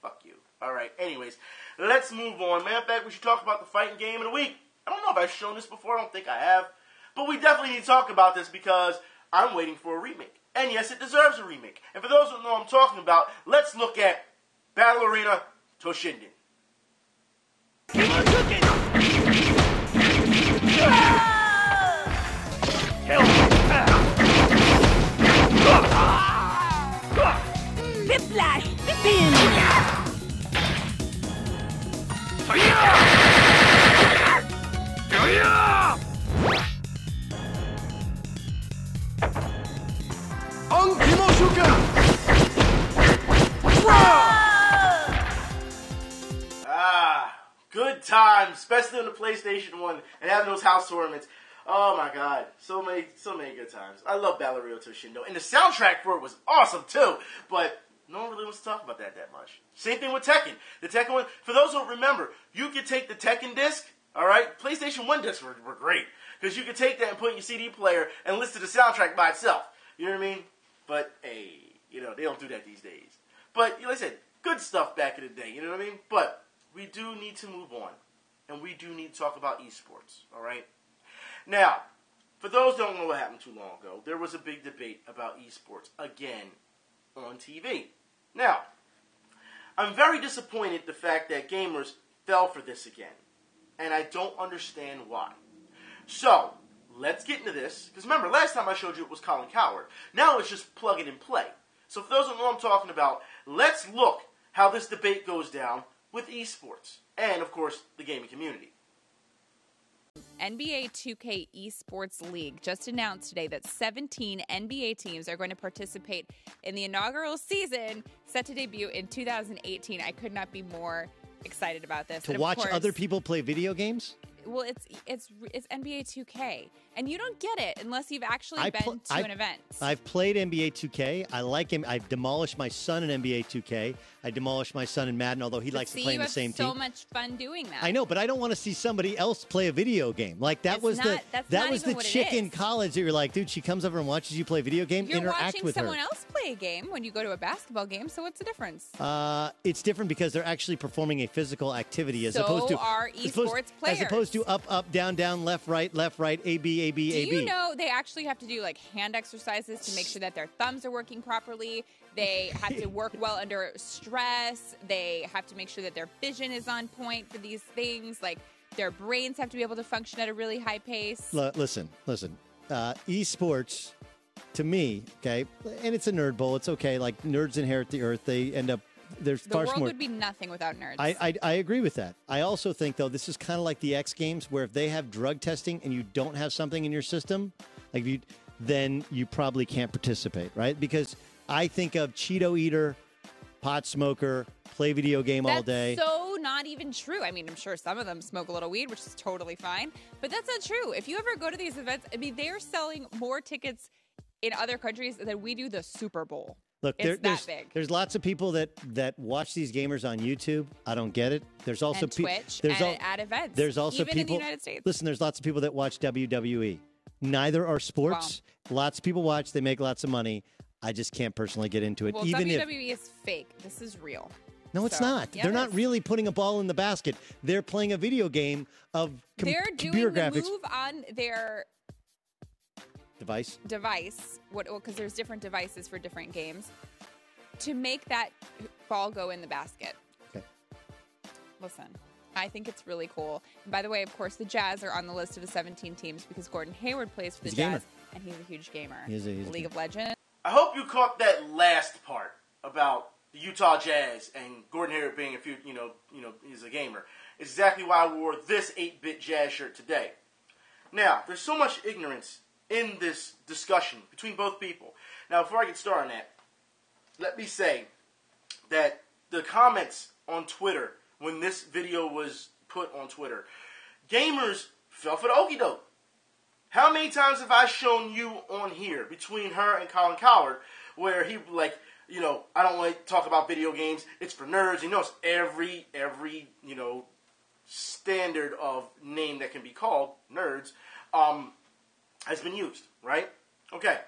S1: Fuck you. Alright, anyways, let's move on. Matter of fact, we should talk about the fighting game of the week. I don't know if I've shown this before. I don't think I have. But we definitely need to talk about this because I'm waiting for a remake. And yes, it deserves a remake. And for those who know what I'm talking about, let's look at Battle Arena Toshinden.
S3: Whiplash! Spin!
S1: Good times, especially on the PlayStation 1 and having those house tournaments. Oh my god, so many good times. I love Battle Arena Toshinden, and the soundtrack for it was awesome too. But no one really wants to talk about that much. Same thing with Tekken. The Tekken one. For those who don't remember, you could take the Tekken disc. All right, PlayStation 1 discs were great because you could take that and put in your CD player and listen to the soundtrack by itself. You know what I mean? But hey, you know they don't do that these days. But like I said, good stuff back in the day. You know what I mean? But we do need to move on, and we do need to talk about esports. All right. Now, for those who don't know what happened too long ago, there was a big debate about esports again on TV. Now, I'm very disappointed the fact that gamers fell for this again, and I don't understand why. So, let's get into this, because remember, last time I showed you it was Colin Cowherd. Now it's just plug it and play. So for those who don't know what I'm talking about, let's look how this debate goes down with esports, and of course, the gaming community.
S4: NBA 2K Esports League just announced today that 17 NBA teams are going to participate in the inaugural season set to debut in 2018. I could not be more excited about this.
S5: To watch other people play video games?
S4: Well, it's NBA 2K, and you don't get it unless you've actually been to an event.
S5: I've played NBA 2K. I like him. I've demolished my son in NBA 2K. I demolished my son in Madden, although he likes to play in the same team.
S4: You have so much fun doing that.
S5: I know, but I don't want to see somebody else play a video game. Like that was the chick in college that you're like, dude, she comes over and watches you play a video game.
S4: You're
S5: interact with her.
S4: You're watching someone else play a game when you go to a basketball game. So what's the difference?
S5: It's different because they're actually performing a physical activity as
S4: so
S5: opposed to
S4: are esports players.
S5: As opposed to up, down, left, right, A, B, A, B, A, B.
S4: Do you know they actually have to do like hand exercises to make sure that their thumbs are working properly? They have to work well under stress. They have to make sure that their vision is on point for these things. Like their brains have to be able to function at a really high pace.
S5: Listen. Esports, to me, okay, and it's a nerd bowl. It's okay. Like nerds inherit the earth. They end up. There's
S4: the
S5: far
S4: world
S5: more.
S4: Would be nothing without nerds.
S5: I agree with that. I also think though this is kind of like the X Games, where if they have drug testing and you don't have something in your system, then you probably can't participate, right? Because I think of Cheeto eater, pot smoker, play video game all day.
S4: That's so not even true. I mean, I'm sure some of them smoke a little weed, which is totally fine, but that's not true. If you ever go to these events, I mean, they're selling more tickets in other countries than we do the Super Bowl.
S5: Look, there's lots of people that watch these gamers on YouTube. I don't get it. There's also
S4: Twitch at events.
S5: There's also
S4: even
S5: people
S4: in the United States.
S5: Listen, there's lots of people that watch WWE. Neither are sports. Wow. Lots of people watch. They make lots of money. I just can't personally get into it.
S4: Well,
S5: even
S4: WWE is fake. This is real.
S5: No, it's not.
S4: Yeah,
S5: they're not really putting a ball in the basket. They're playing a video game of computer graphics.
S4: They're doing the move on their
S5: device.
S4: What? Because there's different devices for different games to make that ball go in the basket.
S5: Okay.
S4: Listen, I think it's really cool. And by the way, of course, the Jazz are on the list of the 17 teams because Gordon Hayward plays for the Jazz, and he's a huge gamer.
S5: He's a
S4: League of Legends.
S1: I hope you caught that last part about the Utah Jazz and Gordon Hayward being he's a gamer. It's exactly why I wore this 8-bit Jazz shirt today. Now, there's so much ignorance in this discussion between both people. Now, before I get started on that, let me say that the comments on Twitter, when this video was put on Twitter, gamers fell for the okie doke. How many times have I shown you on here, between her and Colin Coward, where he I don't want to talk about video games, it's for nerds. You notice every standard of name that can be called nerds has been used, right? Okay,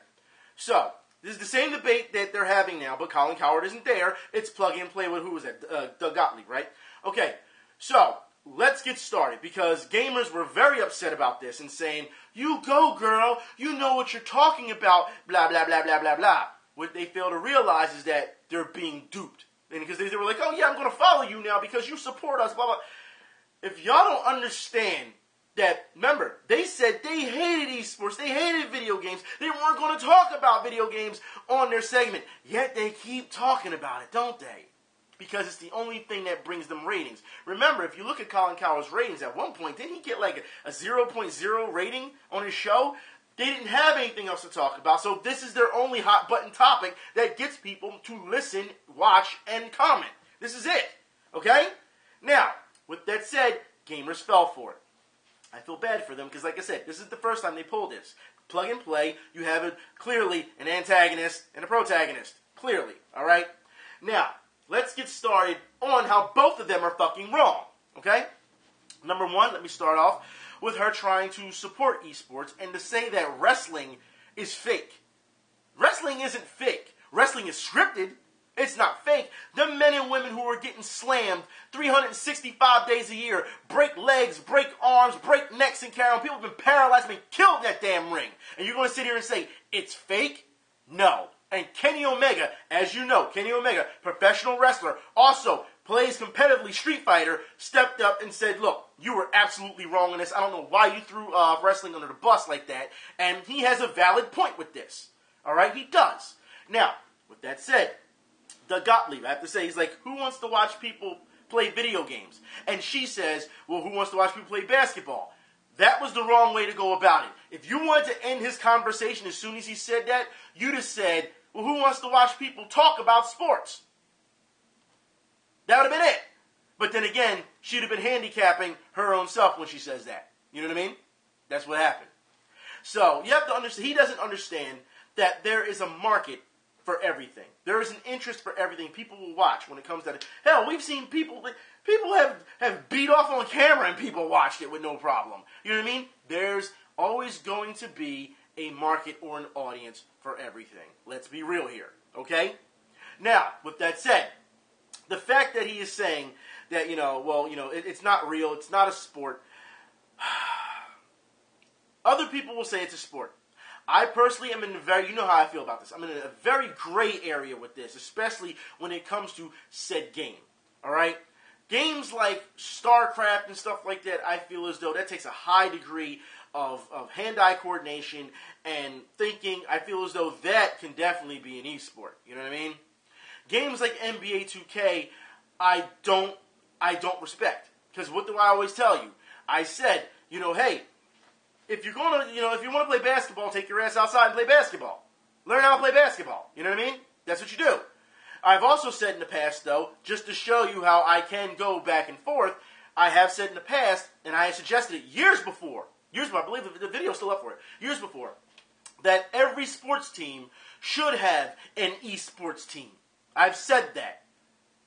S1: so this is the same debate that they're having now, but Colin Coward isn't there. It's plug and play with, who was that? Doug Gottlieb, right? Okay, so let's get started, because gamers were very upset about this and saying, you go, girl, you know what you're talking about, blah, blah, blah, blah, blah, blah. What they fail to realize is that they're being duped. And because they were like, oh yeah, I'm going to follow you now because you support us, blah, blah. If y'all don't understand that, remember, they said they hated esports, they hated video games, they weren't going to talk about video games on their segment, yet they keep talking about it, don't they? Because it's the only thing that brings them ratings. Remember, if you look at Colin Coward's ratings, at one point, didn't he get like a 0.0 rating on his show? They didn't have anything else to talk about, so this is their only hot button topic that gets people to listen, watch, and comment. This is it, okay? Now, with that said, gamers fell for it. I feel bad for them because, like I said, this is the first time they pulled this. Plug and play, you have clearly an antagonist and a protagonist. Clearly, all right? Now, let's get started on how both of them are fucking wrong, okay? Number one, let me start off with her trying to support esports and to say that wrestling is fake. Wrestling isn't fake. Wrestling is scripted. It's not fake. The men and women who are getting slammed 365 days a year, break legs, break arms, break necks and carry on. People have been paralyzed, been killed in that damn ring. And you're going to sit here and say, it's fake? No. And Kenny Omega, as you know, Kenny Omega, professional wrestler, also plays competitively Street Fighter, stepped up and said, look, you were absolutely wrong in this. I don't know why you threw wrestling under the bus like that. And he has a valid point with this. All right? He does. Now, with that said, Doug Gottlieb, I have to say, he's like, who wants to watch people play video games? And she says, well, who wants to watch people play basketball? That was the wrong way to go about it. If you wanted to end his conversation as soon as he said that, you'd have said, well, who wants to watch people talk about sports? That would have been it. But then again, she'd have been handicapping her own self when she says that. You know what I mean? That's what happened. So, you have to understand, he doesn't understand that there is a market for everything. There is an interest for everything. People will watch when it comes to that. Hell, we've seen people have beat off on camera and people watched it with no problem. You know what I mean? There's always going to be a market or an audience for everything. Let's be real here, okay? Now, with that said, the fact that he is saying that, it's not real, it's not a sport, other people will say it's a sport. I personally am in you know how I feel about this. I'm in a very gray area with this, especially when it comes to said game, all right? Games like StarCraft and stuff like that, I feel as though that takes a high degree of hand-eye coordination and thinking. I feel as though that can definitely be an esport, you know what I mean? Games like NBA 2K, I don't respect. Because what do I always tell you? I said, hey, if you're going to, if you want to play basketball, take your ass outside and play basketball. Learn how to play basketball. You know what I mean? That's what you do. I've also said in the past, though, just to show you how I can go back and forth, I have said in the past, and I suggested it years before, I believe the video's still up for it, years before, that every sports team should have an esports team. I've said that.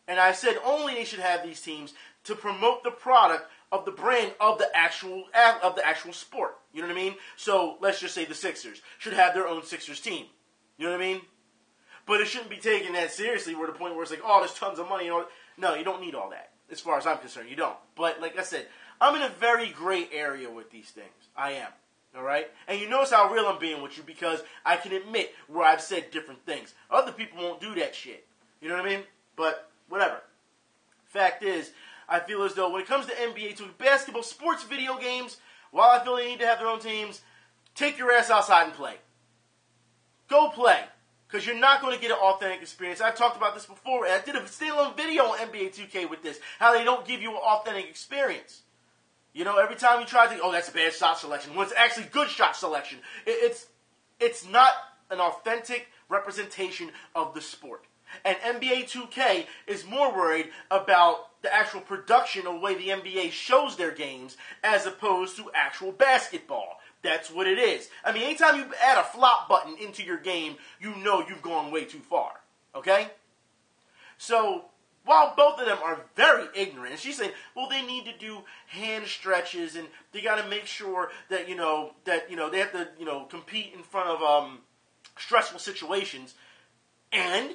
S1: And I've said only they should have these teams to promote the product of the brand of the actual sport. You know what I mean? So let's just say the Sixers should have their own Sixers team. You know what I mean? But it shouldn't be taken that seriously. We're at a point where it's like, oh, there's tons of money. No, you don't need all that. As far as I'm concerned, you don't. But like I said, I'm in a very gray area with these things. I am. All right? And you notice how real I'm being with you because I can admit where I've said different things. Other people won't do that shit. You know what I mean? But whatever. Fact is, I feel as though when it comes to NBA, to basketball, sports, video games, while I feel they need to have their own teams, take your ass outside and play. Go play. Because you're not going to get an authentic experience. I've talked about this before. I did a standalone video on NBA 2K with this. How they don't give you an authentic experience. You know, every time you try to think, oh, that's a bad shot selection. When it's actually good shot selection. It's not an authentic representation of the sport. And NBA 2K is more worried about the actual production of the way the NBA shows their games as opposed to actual basketball. That's what it is. I mean, anytime you add a flop button into your game, you know you've gone way too far. Okay? So, while both of them are very ignorant, and she's saying, well, they need to do hand stretches, and they got to make sure that, they have to, compete in front of stressful situations. And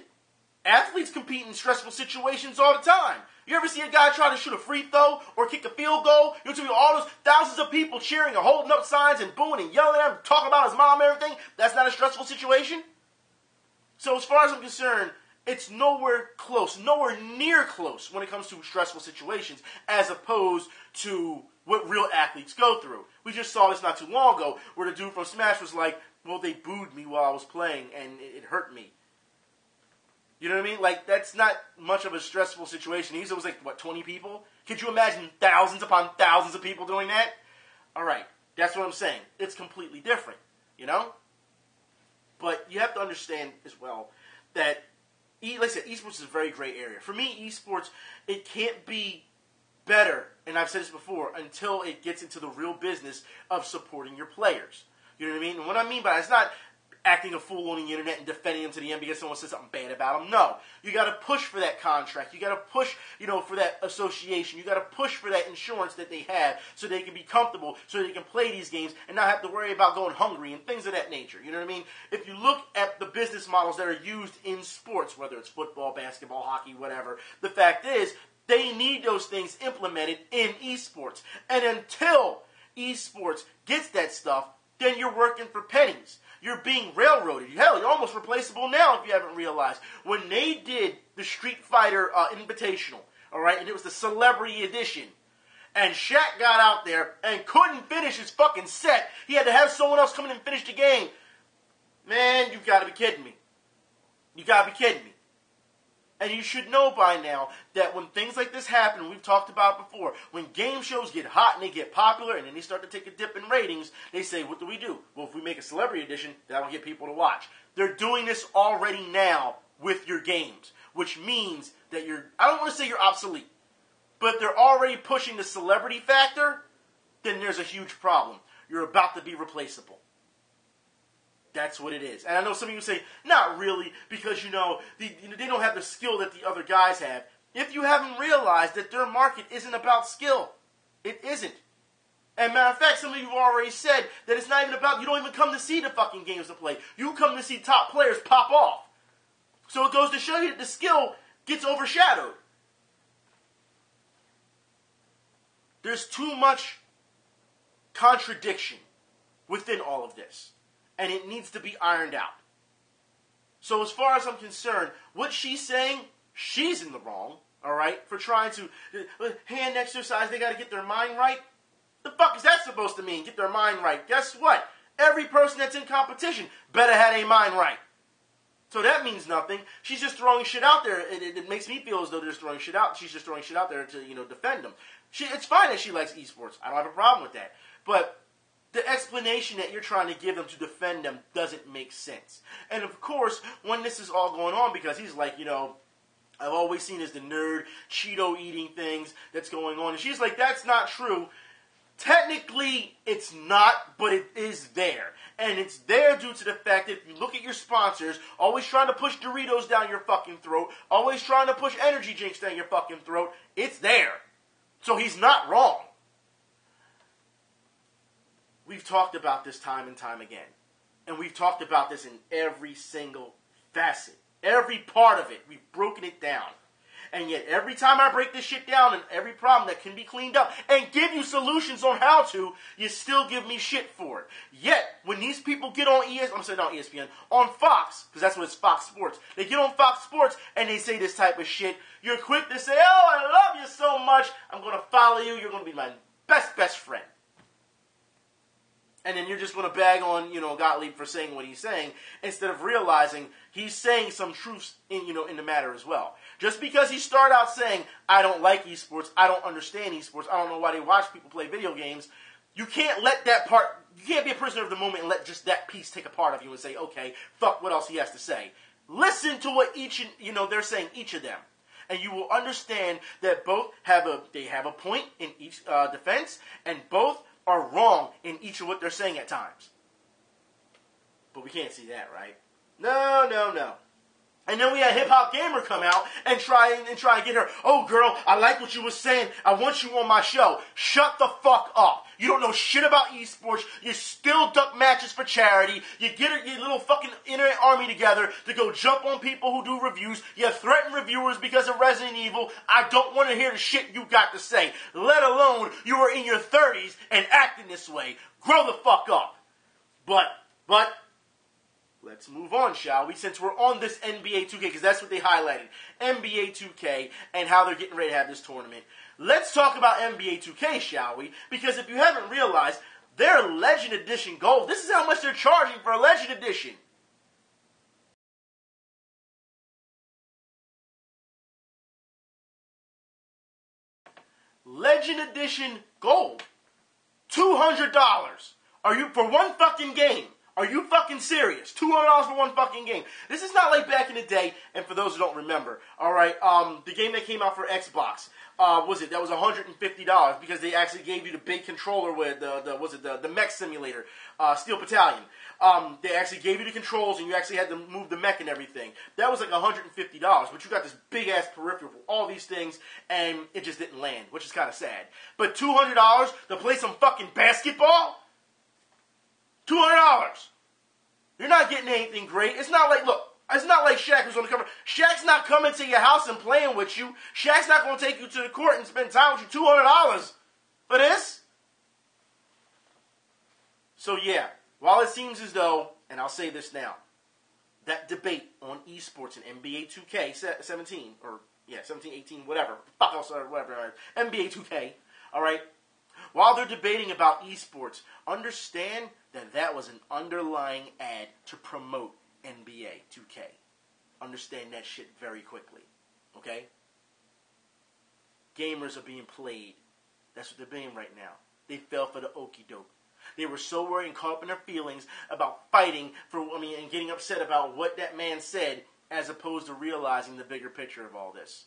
S1: athletes compete in stressful situations all the time. You ever see a guy try to shoot a free throw or kick a field goal? You'll see all those thousands of people cheering and holding up signs and booing and yelling at him, talking about his mom and everything. That's not a stressful situation? So as far as I'm concerned, it's nowhere close, nowhere near close when it comes to stressful situations as opposed to what real athletes go through. We just saw this not too long ago where the dude from Smash was like, well, they booed me while I was playing and it hurt me. You know what I mean? Like, that's not much of a stressful situation. He said it was like, 20 people? Could you imagine thousands upon thousands of people doing that? All right, that's what I'm saying. It's completely different, you know? But you have to understand as well that, like I said, esports is a very gray area. For me, esports, it can't be better, and I've said this before, until it gets into the real business of supporting your players. You know what I mean? And what I mean by that, it's not acting a fool on the internet and defending them to the end because someone says something bad about them. No. You got to push for that contract. You got to push, for that association. You got to push for that insurance that they have so they can be comfortable, so they can play these games and not have to worry about going hungry and things of that nature. You know what I mean? If you look at the business models that are used in sports, whether it's football, basketball, hockey, whatever, the fact is they need those things implemented in esports. And until esports gets that stuff, then you're working for pennies. You're being railroaded. Hell, you're almost replaceable now if you haven't realized. When they did the Street Fighter Invitational, all right, and it was the Celebrity Edition, and Shaq got out there and couldn't finish his fucking set. He had to have someone else come in and finish the game. Man, you've got to be kidding me. You got to be kidding me. And you should know by now that when things like this happen, we've talked about it before, when game shows get hot and they get popular and then they start to take a dip in ratings, they say, what do we do? Well, if we make a celebrity edition, that'll get people to watch. They're doing this already now with your games, which means that I don't want to say you're obsolete, but they're already pushing the celebrity factor, then there's a huge problem. You're about to be replaceable. That's what it is. And I know some of you say, not really, because, they don't have the skill that the other guys have. If you haven't realized that their market isn't about skill, it isn't. And matter of fact, some of you have already said that it's not even about, you don't even come to see the fucking games to play. You come to see top players pop off. So it goes to show you that the skill gets overshadowed. There's too much contradiction within all of this. And it needs to be ironed out. So as far as I'm concerned, what she's saying, she's in the wrong, all right, for trying to hand exercise, they got to get their mind right. The fuck is that supposed to mean, get their mind right? Guess what? Every person that's in competition better have their mind right. So that means nothing. She's just throwing shit out there. It makes me feel as though they're just throwing shit out. She's just throwing shit out there to, defend them. It's fine that she likes esports. I don't have a problem with that. But the explanation that you're trying to give them to defend them doesn't make sense. And of course, when this is all going on, because he's like, I've always seen as the nerd, Cheeto eating things that's going on. And she's like, that's not true. Technically, it's not, but it is there. And it's there due to the fact that if you look at your sponsors, always trying to push Doritos down your fucking throat, always trying to push energy drinks down your fucking throat, it's there. So he's not wrong. We've talked about this time and time again. And we've talked about this in every single facet. Every part of it. We've broken it down. And yet, every time I break this shit down and every problem that can be cleaned up and give you solutions on how to, you still give me shit for it. Yet, when these people get on ESPN, on Fox, because that's what it's Fox Sports, they get on Fox Sports and they say this type of shit, you're quick to say, oh, I love you so much, I'm going to follow you, you're going to be my best friend. And then you're just going to bag on, Gottlieb for saying what he's saying, instead of realizing he's saying some truths in the matter as well. Just because he started out saying, I don't like esports, I don't understand esports, I don't know why they watch people play video games, you can't let that part, you can't be a prisoner of the moment and let just that piece take a part of you and say, okay, fuck what else he has to say. Listen to what they're saying, each of them. And you will understand that both have a point in each defense, and both are wrong in each of what they're saying at times. But we can't see that, right? No. And then we had Hip Hop Gamer come out and try and get her. Oh, girl, I like what you were saying. I want you on my show. Shut the fuck up. You don't know shit about esports. You still duck matches for charity. You get your little fucking internet army together to go jump on people who do reviews. You threaten reviewers because of Resident Evil. I don't want to hear the shit you got to say. Let alone you were in your 30s and acting this way. Grow the fuck up. But let's move on, shall we? Since we're on this NBA 2K, because that's what they highlighted. NBA 2K and how they're getting ready to have this tournament. Let's talk about NBA 2K, shall we? Because if you haven't realized, their Legend Edition Gold, this is how much they're charging for a Legend Edition. Legend Edition Gold. $200. Are you for one fucking game? Are you fucking serious? $200 for one fucking game. This is not like back in the day, and for those who don't remember, alright, the game that came out for Xbox, that was $150 because they actually gave you the big controller with the mech simulator, Steel Battalion. They actually gave you the controls and you actually had to move the mech and everything. That was like $150, but you got this big ass peripheral for all these things and it just didn't land, which is kind of sad. But $200 to play some fucking basketball? $200. You're not getting anything great. It's not like Shaq was on the cover. Shaq's not coming to your house and playing with you. Shaq's not going to take you to the court and spend time with you. $200 for this? So yeah, while it seems as though, and I'll say this now, that debate on esports and NBA 2K 17, or 17, 18, whatever, fuck else, or whatever, NBA 2K, alright? While they're debating about esports, understand that was an underlying ad to promote NBA 2K. Understand that shit very quickly. Okay? Gamers are being played. That's what they're being right now. They fell for the okie doke. They were so worried and caught up in their feelings about fighting and getting upset about what that man said, as opposed to realizing the bigger picture of all this.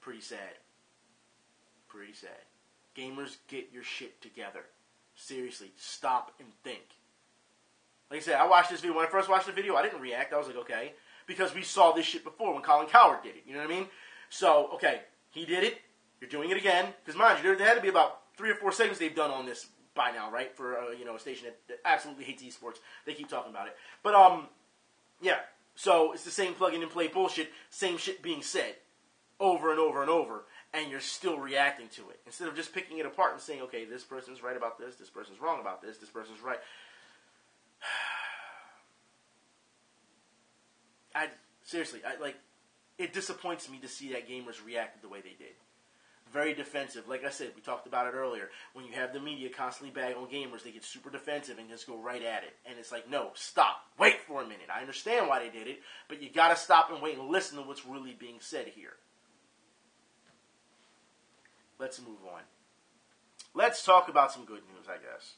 S1: Pretty sad. Pretty sad. Gamers, get your shit together. Seriously, stop and think. Like I said, I watched this video. When I first watched the video, I didn't react. I was like, okay. Because we saw this shit before when Colin Cowherd did it. You know what I mean? So, okay, he did it. You're doing it again. Because mind you, there had to be about 3 or 4 segments they've done on this by now, right? For, a station that absolutely hates esports. They keep talking about it. But, yeah. So, it's the same plug-in and play bullshit. Same shit being said. Over and over and over. And you're still reacting to it. Instead of just picking it apart and saying, okay, this person's right about this person's wrong about this person's right. It disappoints me to see that gamers reacted the way they did. Very defensive. Like I said, we talked about it earlier. When you have the media constantly bag on gamers, they get super defensive and just go right at it. And it's like, no, stop. Wait for a minute. I understand why they did it, but you gotta stop and wait and listen to what's really being said here. Let's move on. Let's talk about some good news, I guess.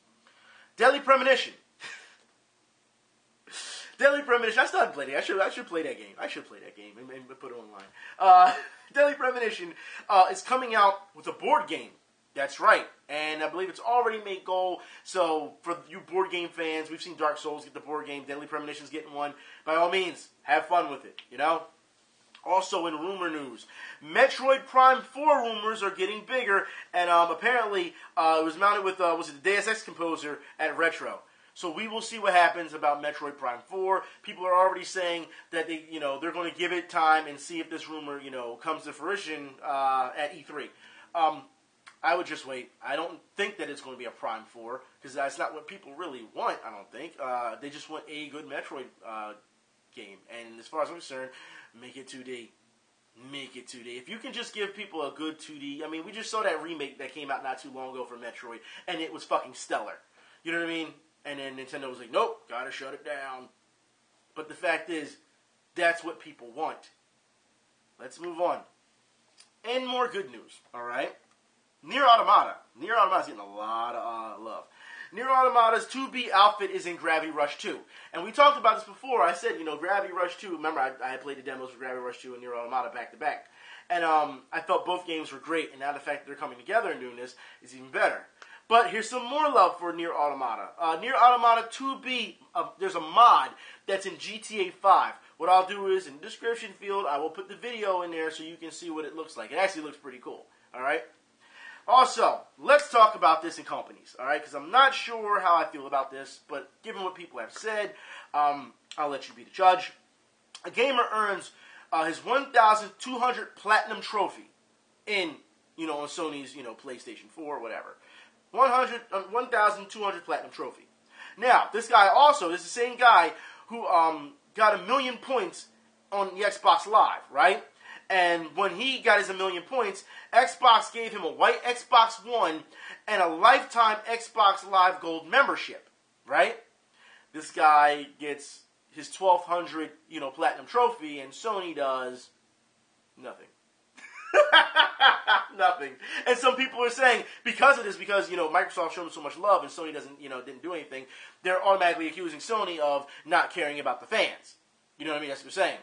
S1: Deadly Premonition. Deadly Premonition. I still haven't played it. I should play that game. I should play that game and put it online. Deadly Premonition is coming out with a board game. That's right. And I believe it's already made goal. So for you board game fans, we've seen Dark Souls get the board game. Deadly Premonition's getting one. By all means, have fun with it. Also in rumor news, Metroid Prime 4 rumors are getting bigger, and apparently it was mounted with the Deus Ex composer at Retro. So we will see what happens about Metroid Prime 4. People are already saying that they're going to give it time and see if this rumor comes to fruition at E3. I would just wait. I don't think that it's going to be a Prime 4 because that's not what people really want. I don't think they just want a good Metroid game. And as far as I'm concerned, make it 2D. make it 2D. If you can just give people a good 2D, I mean, we just saw that remake that came out not too long ago for Metroid, and it was fucking stellar. You know what I mean? And then Nintendo was like, nope, gotta shut it down. But the fact is, that's what people want. Let's move on. And more good news, alright? Nier Automata. Nier Automata's getting a lot of love. Nier Automata's 2B outfit is in Gravity Rush 2. And we talked about this before. I said, Gravity Rush 2, remember I had played the demos for Gravity Rush 2 and Nier Automata back to back. And I thought both games were great, and now the fact that they're coming together and doing this is even better. But here's some more love for Nier Automata. Nier Automata 2B, there's a mod that's in GTA 5. What I'll do is, in the description field, I will put the video in there so you can see what it looks like. It actually looks pretty cool, alright? Also, let's talk about this in companies, alright? Because I'm not sure how I feel about this, but given what people have said, I'll let you be the judge. A gamer earns his 1,200 Platinum Trophy on Sony's, PlayStation 4 or whatever. 1,200 Platinum Trophy. Now, this is the same guy who got 1 million points on the Xbox Live, right? And when he got his 1 million points, Xbox gave him a white Xbox One and a lifetime Xbox Live Gold membership, right? This guy gets his 1,200, Platinum Trophy, and Sony does nothing. Nothing. And some people are saying because of this, because Microsoft showed them so much love and Sony didn't do anything, they're automatically accusing Sony of not caring about the fans. You know what I mean? That's what they're saying.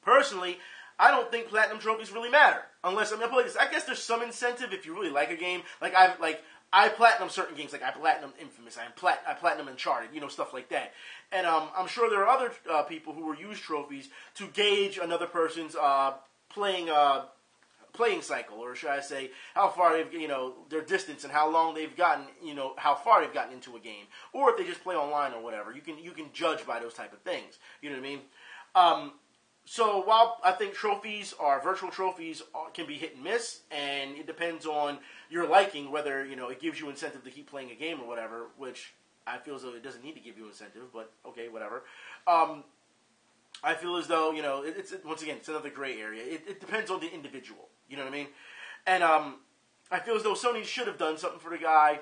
S1: Personally, I don't think platinum trophies really matter unless I play this. I guess there's some incentive if you really like a game. I platinum certain games, like I platinum Infamous, I platinum Uncharted, stuff like that. And I'm sure there are other people who will use trophies to gauge another person's playing cycle, or should I say, how far they've, their distance and how long they've gotten, how far they've gotten into a game, or if they just play online or whatever. You can judge by those type of things. You know what I mean? So while I think virtual trophies can be hit and miss, and it depends on your liking whether it gives you incentive to keep playing a game or whatever, which I feel as though it doesn't need to give you incentive, but okay, whatever. I feel as though, it's once again, it's another gray area. It depends on the individual. You know what I mean? And I feel as though Sony should have done something for the guy,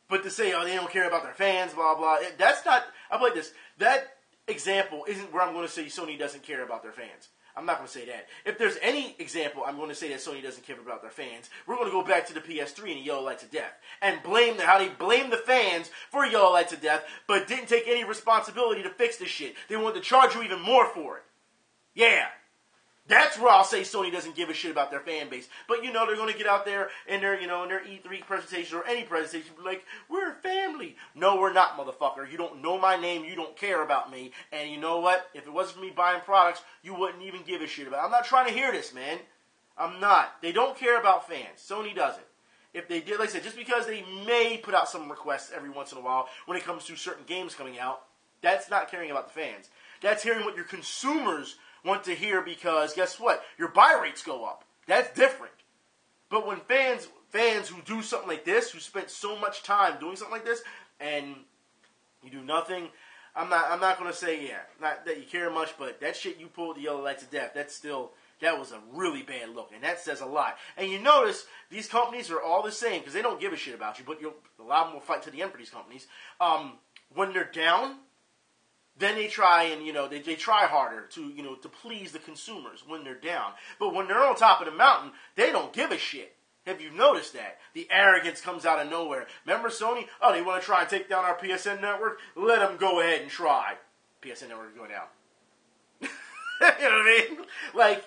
S1: but to say, they don't care about their fans, blah, blah, that's not, I played this. That example isn't where I'm going to say Sony doesn't care about their fans. I'm not going to say that. If there's any example I'm going to say that Sony doesn't care about their fans, we're going to go back to the PS3 and Yellow Light to Death and how they blame the fans for Yellow Light to Death, but didn't take any responsibility to fix this shit. They wanted to charge you even more for it. Yeah. That's where I'll say Sony doesn't give a shit about their fan base. But they're going to get out there in their, in their E3 presentation or any presentation, be like, we're a family. No, we're not, motherfucker. You don't know my name. You don't care about me. And you know what? If it wasn't for me buying products, you wouldn't even give a shit about it. I'm not trying to hear this, man. I'm not. They don't care about fans. Sony doesn't. If they did, like I said, just because they may put out some requests every once in a while when it comes to certain games coming out, that's not caring about the fans. That's hearing what your consumers want to hear, because guess what? Your buy rates go up. That's different. But when fans who do something like this, who spent so much time doing something like this, and you do nothing, I'm not going to say, not that you care much, but that shit you pulled the Yellow Light to Death, that was a really bad look, and that says a lot. And you notice these companies are all the same, because they don't give a shit about you, but a lot of them will fight to the end for these companies. When they're down, then they try and, they try harder to, to please the consumers when they're down. But when they're on top of the mountain, they don't give a shit. Have you noticed that? The arrogance comes out of nowhere. Remember Sony? Oh, they want to try and take down our PSN network? Let them go ahead and try. PSN network is going down. You know what I mean? Like,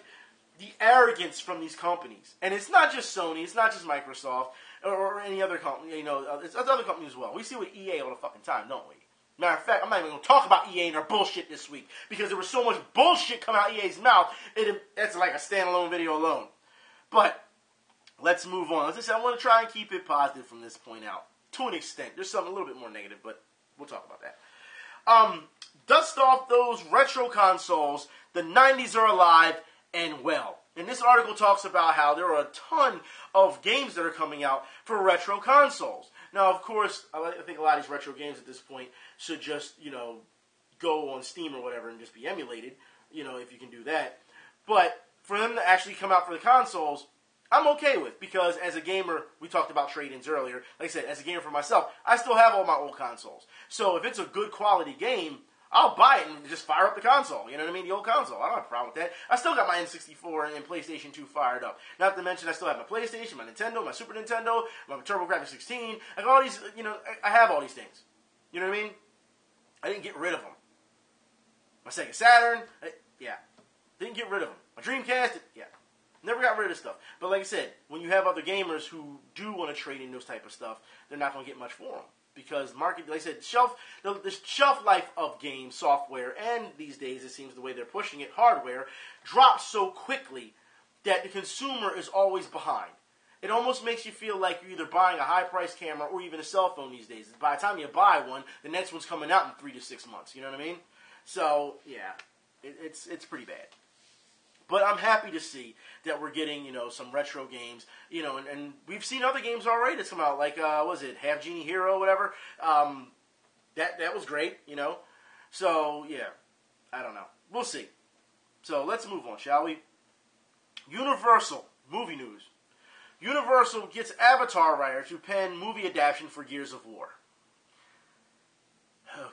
S1: the arrogance from these companies. And it's not just Sony, it's not just Microsoft, or any other company, it's other companies as well. We see with EA all the fucking time, don't we? Matter of fact, I'm not even going to talk about EA and their bullshit this week, because there was so much bullshit coming out of EA's mouth, that's like a standalone video alone. But let's move on. As I said, I want to try and keep it positive from this point out, to an extent. There's something a little bit more negative, but we'll talk about that. Dust off those retro consoles. The 90s are alive and well. And this article talks about how there are a ton of games that are coming out for retro consoles. Now, of course, I think a lot of these retro games at this point should just, go on Steam or whatever and just be emulated, if you can do that. But for them to actually come out for the consoles, I'm okay with, because as a gamer, we talked about trade-ins earlier. Like I said, as a gamer for myself, I still have all my old consoles. So if it's a good quality game, I'll buy it and just fire up the console. You know what I mean? The old console. I don't have a problem with that. I still got my N64 and PlayStation 2 fired up. Not to mention, I still have my PlayStation, my Nintendo, my Super Nintendo, my TurboGrafx 16. I got all these, I have all these things. You know what I mean? I didn't get rid of them. My Sega Saturn, didn't get rid of them. My Dreamcast, never got rid of stuff. But like I said, when you have other gamers who do want to trade in those type of stuff, they're not going to get much for them. Because market, like I said, the shelf life of game software, and these days it seems the way they're pushing it, hardware, drops so quickly that the consumer is always behind. It almost makes you feel like you're either buying a high-priced camera or even a cell phone these days. By the time you buy one, the next one's coming out in 3 to 6 months. You know what I mean? So, yeah, it's pretty bad. But I'm happy to see that we're getting, some retro games, and we've seen other games already that's come out, like, what was it, Half Genie Hero, whatever. That was great, So, yeah, I don't know. We'll see. So, let's move on, shall we? Universal, movie news. Universal gets Avatar writer to pen movie adaptation for Gears of War. Okay.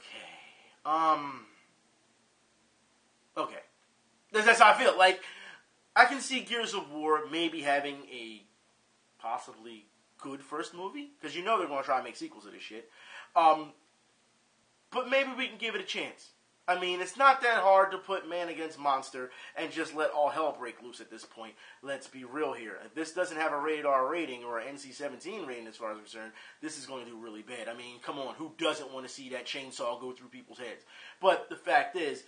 S1: That's how I feel. Like, I can see Gears of War maybe having a possibly good first movie, because they're going to try and make sequels of this shit. But maybe we can give it a chance. I mean, it's not that hard to put man against monster and just let all hell break loose at this point. Let's be real here. If this doesn't have a rated R rating or an NC-17 rating as far as I'm concerned, this is going to do really bad. I mean, come on, who doesn't want to see that chainsaw go through people's heads? But the fact is,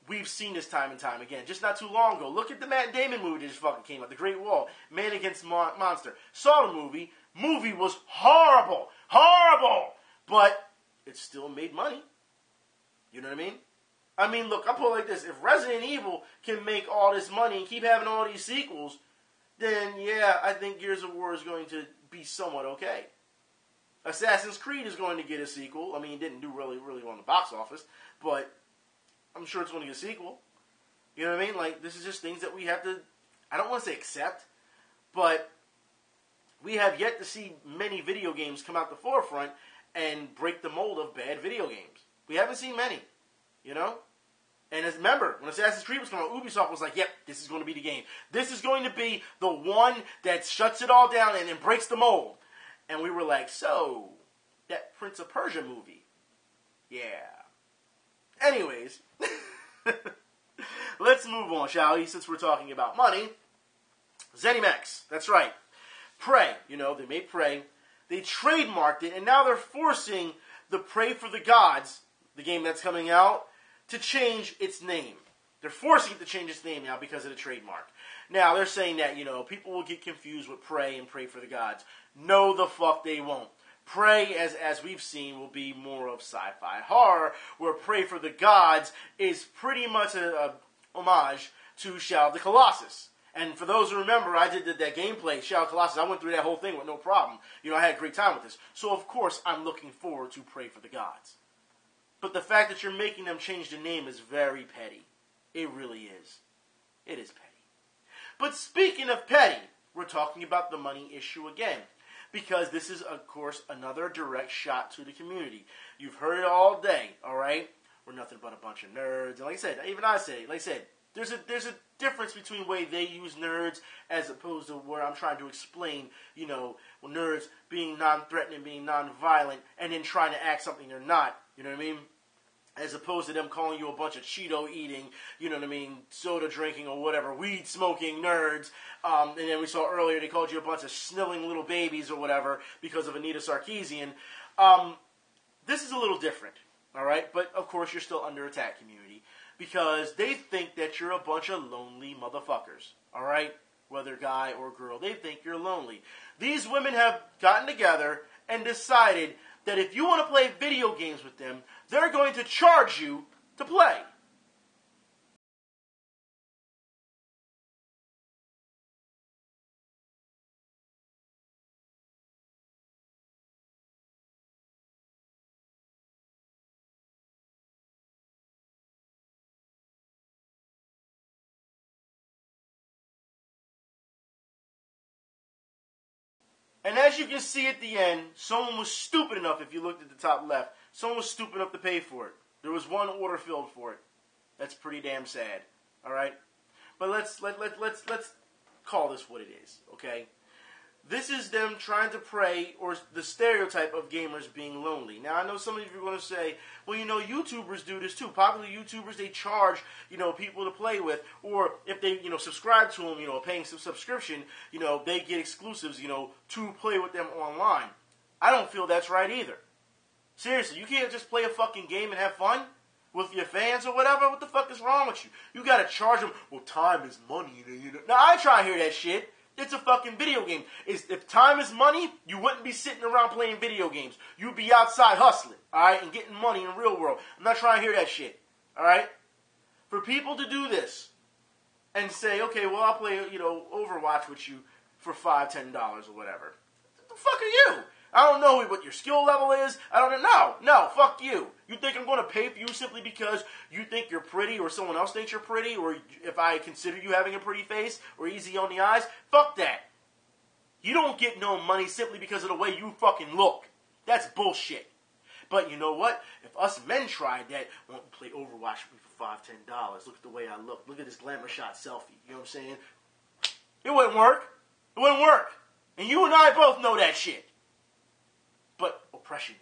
S1: we've seen this time and time again. Just not too long ago. Look at the Matt Damon movie that just fucking came out, The Great Wall. Man against monster. Saw the movie. Movie was horrible. Horrible! But it still made money. You know what I mean? I mean, look, I put it like this. If Resident Evil can make all this money and keep having all these sequels, then, yeah, I think Gears of War is going to be somewhat okay. Assassin's Creed is going to get a sequel. I mean, it didn't do really, really well in the box office, but I'm sure it's going to get a sequel. You know what I mean? Like, this is just things that we have to, I don't want to say accept, but we have yet to see many video games come out the forefront and break the mold of bad video games. We haven't seen many, And remember, when Assassin's Creed was coming out, Ubisoft was like, yep, this is going to be the game. This is going to be the one that shuts it all down and breaks the mold. And we were like, so, that Prince of Persia movie. Yeah. Anyways, let's move on, shall we, since we're talking about money. Zenimax, that's right. Prey, they made Prey. They trademarked it, and now they're forcing the Prey for the Gods, the game that's coming out, to change its name. They're forcing it to change its name now because of the trademark. Now, they're saying that, people will get confused with Prey and Prey for the Gods. No, the fuck they won't. Prey, as we've seen, will be more of sci-fi horror, where Prey for the Gods is pretty much a homage to Shadow of the Colossus. And for those who remember, I did that gameplay, Shadow of the Colossus. I went through that whole thing with no problem. I had a great time with this. So, of course, I'm looking forward to Prey for the Gods. But the fact that you're making them change the name is very petty. It really is. It is petty. But speaking of petty, we're talking about the money issue again. Because this is, of course, another direct shot to the community. You've heard it all day, all right? We're nothing but a bunch of nerds. And like I said, even I say, there's a difference between the way they use nerds as opposed to where I'm trying to explain, nerds being non-threatening, being non-violent, and then trying to act something they're not. You know what I mean? As opposed to them calling you a bunch of Cheeto eating, soda drinking or whatever, weed smoking nerds. And then we saw earlier they called you a bunch of snilling little babies or whatever because of Anita Sarkeesian. This is a little different, all right? But of course you're still under attack, community, because they think that you're a bunch of lonely motherfuckers, all right? Whether guy or girl, they think you're lonely. These women have gotten together and decided that if you want to play video games with them, they're going to charge you to play. And as you can see at the end, someone was stupid enough, if you looked at the top left, someone was stupid enough to pay for it. There was one order filled for it. That's pretty damn sad. All right? But let's call this what it is, okay? This is them trying to prey, or the stereotype of gamers being lonely. Now, I know some of you are going to say, well, YouTubers do this too. Popular YouTubers, they charge, people to play with. Or if they, subscribe to them, paying some subscription, they get exclusives, to play with them online. I don't feel that's right either. Seriously, you can't just play a fucking game and have fun with your fans or whatever. What the fuck is wrong with you? You got to charge them. Well, time is money. Now, I ain't trying to hear that shit. It's a fucking video game. If time is money, you wouldn't be sitting around playing video games. You'd be outside hustling, all right, and getting money in the real world. I'm not trying to hear that shit, all right? For people to do this and say, okay, well, I'll play, Overwatch with you for $5, $10 or whatever. What the fuck are you? I don't know what your skill level is. I don't know. No, fuck you. You think I'm going to pay for you simply because you think you're pretty or someone else thinks you're pretty, or if I consider you having a pretty face or easy on the eyes? Fuck that. You don't get no money simply because of the way you fucking look. That's bullshit. But you know what? If us men tried that, won't play Overwatch with me for $5, $10. Look at the way I look. Look at this glamour shot selfie. You know what I'm saying? It wouldn't work. It wouldn't work. And you and I both know that shit. But oppression.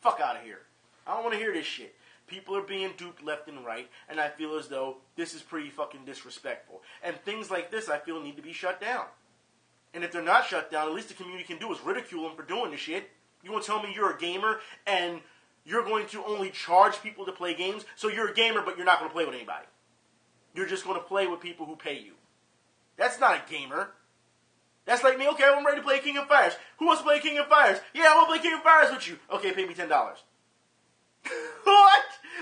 S1: Fuck out of here. I don't want to hear this shit. People are being duped left and right, and I feel as though this is pretty fucking disrespectful. And things like this, I feel, need to be shut down. And if they're not shut down, at least the community can do is ridicule them for doing this shit. You want to tell me you're a gamer, and you're going to only charge people to play games? So you're a gamer, but you're not going to play with anybody. You're just going to play with people who pay you. That's not a gamer. That's like me. Okay, I'm ready to play King of Fighters. Who wants to play King of Fighters? Yeah, I want to play King of Fighters with you. Okay, pay me $10. What?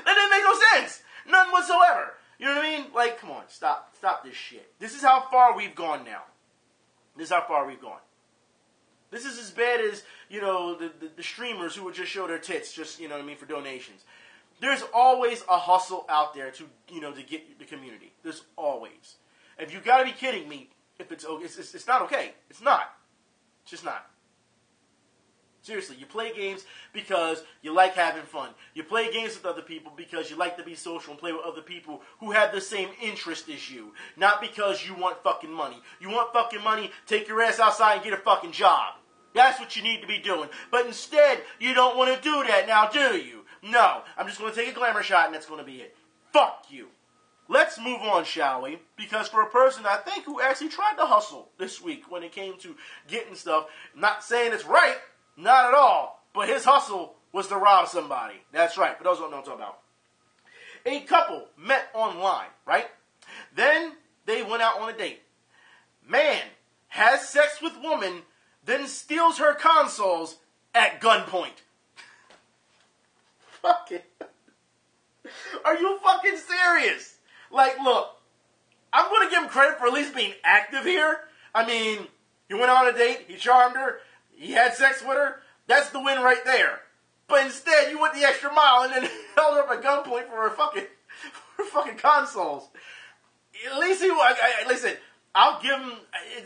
S1: That didn't make no sense. None whatsoever. You know what I mean? Like, come on, stop this shit. This is how far we've gone now. This is how far we've gone. This is as bad as, the streamers who would just show their tits, just, for donations. There's always a hustle out there to get the community. There's always. If you got to be kidding me, if it's not okay. It's not. It's just not. Seriously, you play games because you like having fun. You play games with other people because you like to be social and play with other people who have the same interest as you. Not because you want fucking money. You want fucking money, take your ass outside and get a fucking job. That's what you need to be doing. But instead, you don't want to do that now, do you? No. I'm just going to take a glamour shot and that's going to be it. Fuck you. Let's move on, shall we? Because for a person, I think, who actually tried to hustle this week when it came to getting stuff, not saying it's right, not at all, but his hustle was to rob somebody. That's right. For those who don't know what I'm talking about. A couple met online, right? Then they went out on a date. Man has sex with woman, then steals her consoles at gunpoint. Fucking. Are you fucking serious? Like, look, I'm going to give him credit for at least being active here. I mean, he went on a date, he charmed her, he had sex with her. That's the win right there. But instead, you went the extra mile and then held her up at gunpoint for her fucking consoles. At least listen, I'll give him,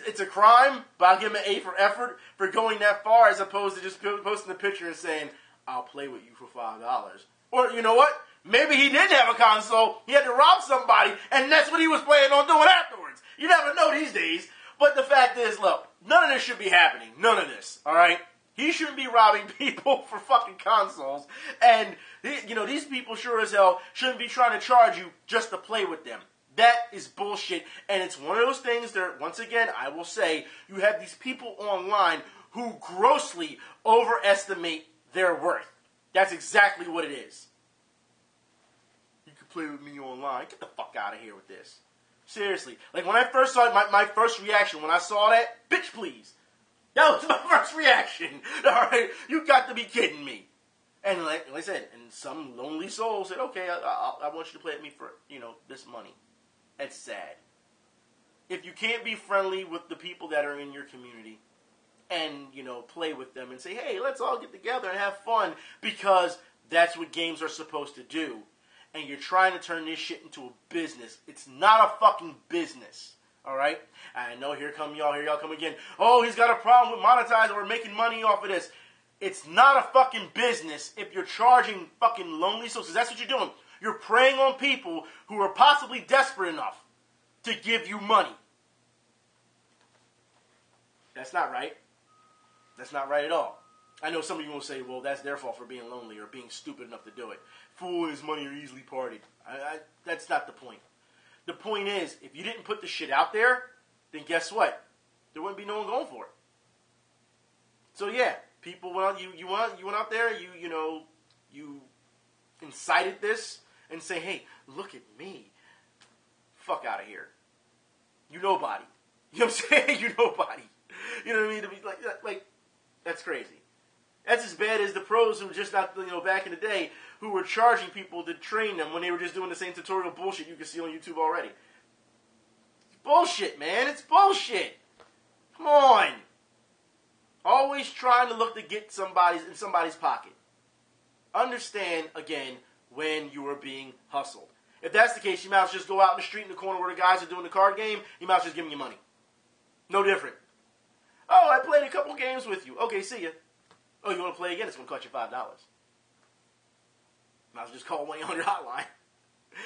S1: it's a crime, but I'll give him an A for effort for going that far as opposed to just posting a picture and saying, I'll play with you for $5. Or, you know what? Maybe he didn't have a console, he had to rob somebody, and that's what he was planning on doing afterwards. You never know these days. But the fact is, look, none of this should be happening. None of this, all right? He shouldn't be robbing people for fucking consoles. And, these people sure as hell shouldn't be trying to charge you just to play with them. That is bullshit. And it's one of those things that, once again, I will say, you have these people online who grossly overestimate their worth. That's exactly what it is. You can play with me online. Get the fuck out of here with this. Seriously. Like, when I first saw it, my first reaction when I saw that, bitch, please. That was my first reaction. All right? You got to be kidding me. And like I said, and some lonely soul said, okay, I want you to play with me for, this money. That's sad. If you can't be friendly with the people that are in your community and, play with them and say, hey, let's all get together and have fun because that's what games are supposed to do. And you're trying to turn this shit into a business. It's not a fucking business. All right? I know, here y'all come again. Oh, he's got a problem with monetizing or making money off of this. It's not a fucking business if you're charging fucking lonely souls. That's what you're doing. You're preying on people who are possibly desperate enough to give you money. That's not right. That's not right at all. I know some of you will say, well, that's their fault for being lonely or being stupid enough to do it. Fool and his money are easily parted. That's not the point. The point is, if you didn't put the shit out there, then guess what? There wouldn't be no one going for it. So yeah, people went out, you went out there, you incited this and say, hey, look at me. Fuck out of here. You nobody. You know what I'm saying? You nobody. You know what I mean? To be like that's crazy. That's as bad as the pros who just not, back in the day, who were charging people to train them when they were just doing the same tutorial bullshit you can see on YouTube already. It's bullshit, man. It's bullshit. Come on. Always trying to look to get in somebody's pocket. Understand, again, when you are being hustled. If that's the case, you might as well just go out in the street in the corner where the guys are doing the card game, you might as well just give them your money. No different. Oh, I played a couple games with you. Okay, see ya. Oh, you want to play again? It's going to cost you $5. Might as well just call 1-800 hotline.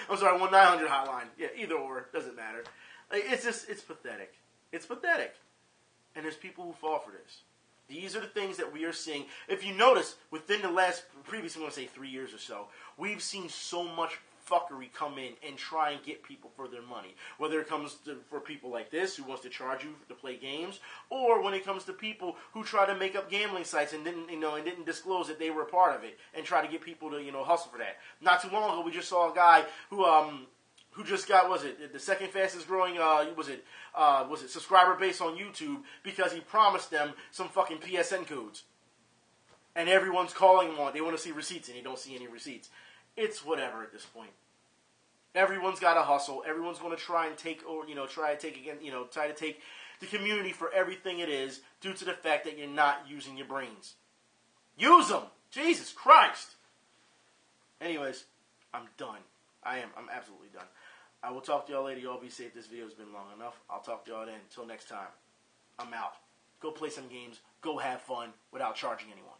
S1: I'm sorry, 1-900 hotline. Yeah, either or. Doesn't matter. It's pathetic. It's pathetic. And there's people who fall for this. These are the things that we are seeing. If you notice, within the last, previously, I'm going to say 3 years or so, we've seen so much fuckery come in and try and get people for their money. Whether it comes for people like this who wants to charge you to play games, or when it comes to people who try to make up gambling sites and didn't disclose that they were a part of it and try to get people to hustle for that. Not too long ago, we just saw a guy who just got, the second fastest growing subscriber base on YouTube because he promised them some fucking PSN codes. And everyone's calling him on it. They want to see receipts and he don't see any receipts. It's whatever at this point. Everyone's got to hustle. Everyone's going to try and take the community for everything it is due to the fact that you're not using your brains. Use them! Jesus Christ! Anyways, I'm done. I'm absolutely done. I will talk to y'all later. Y'all be safe. This video has been long enough. I'll talk to y'all then. Until next time, I'm out. Go play some games. Go have fun without charging anyone.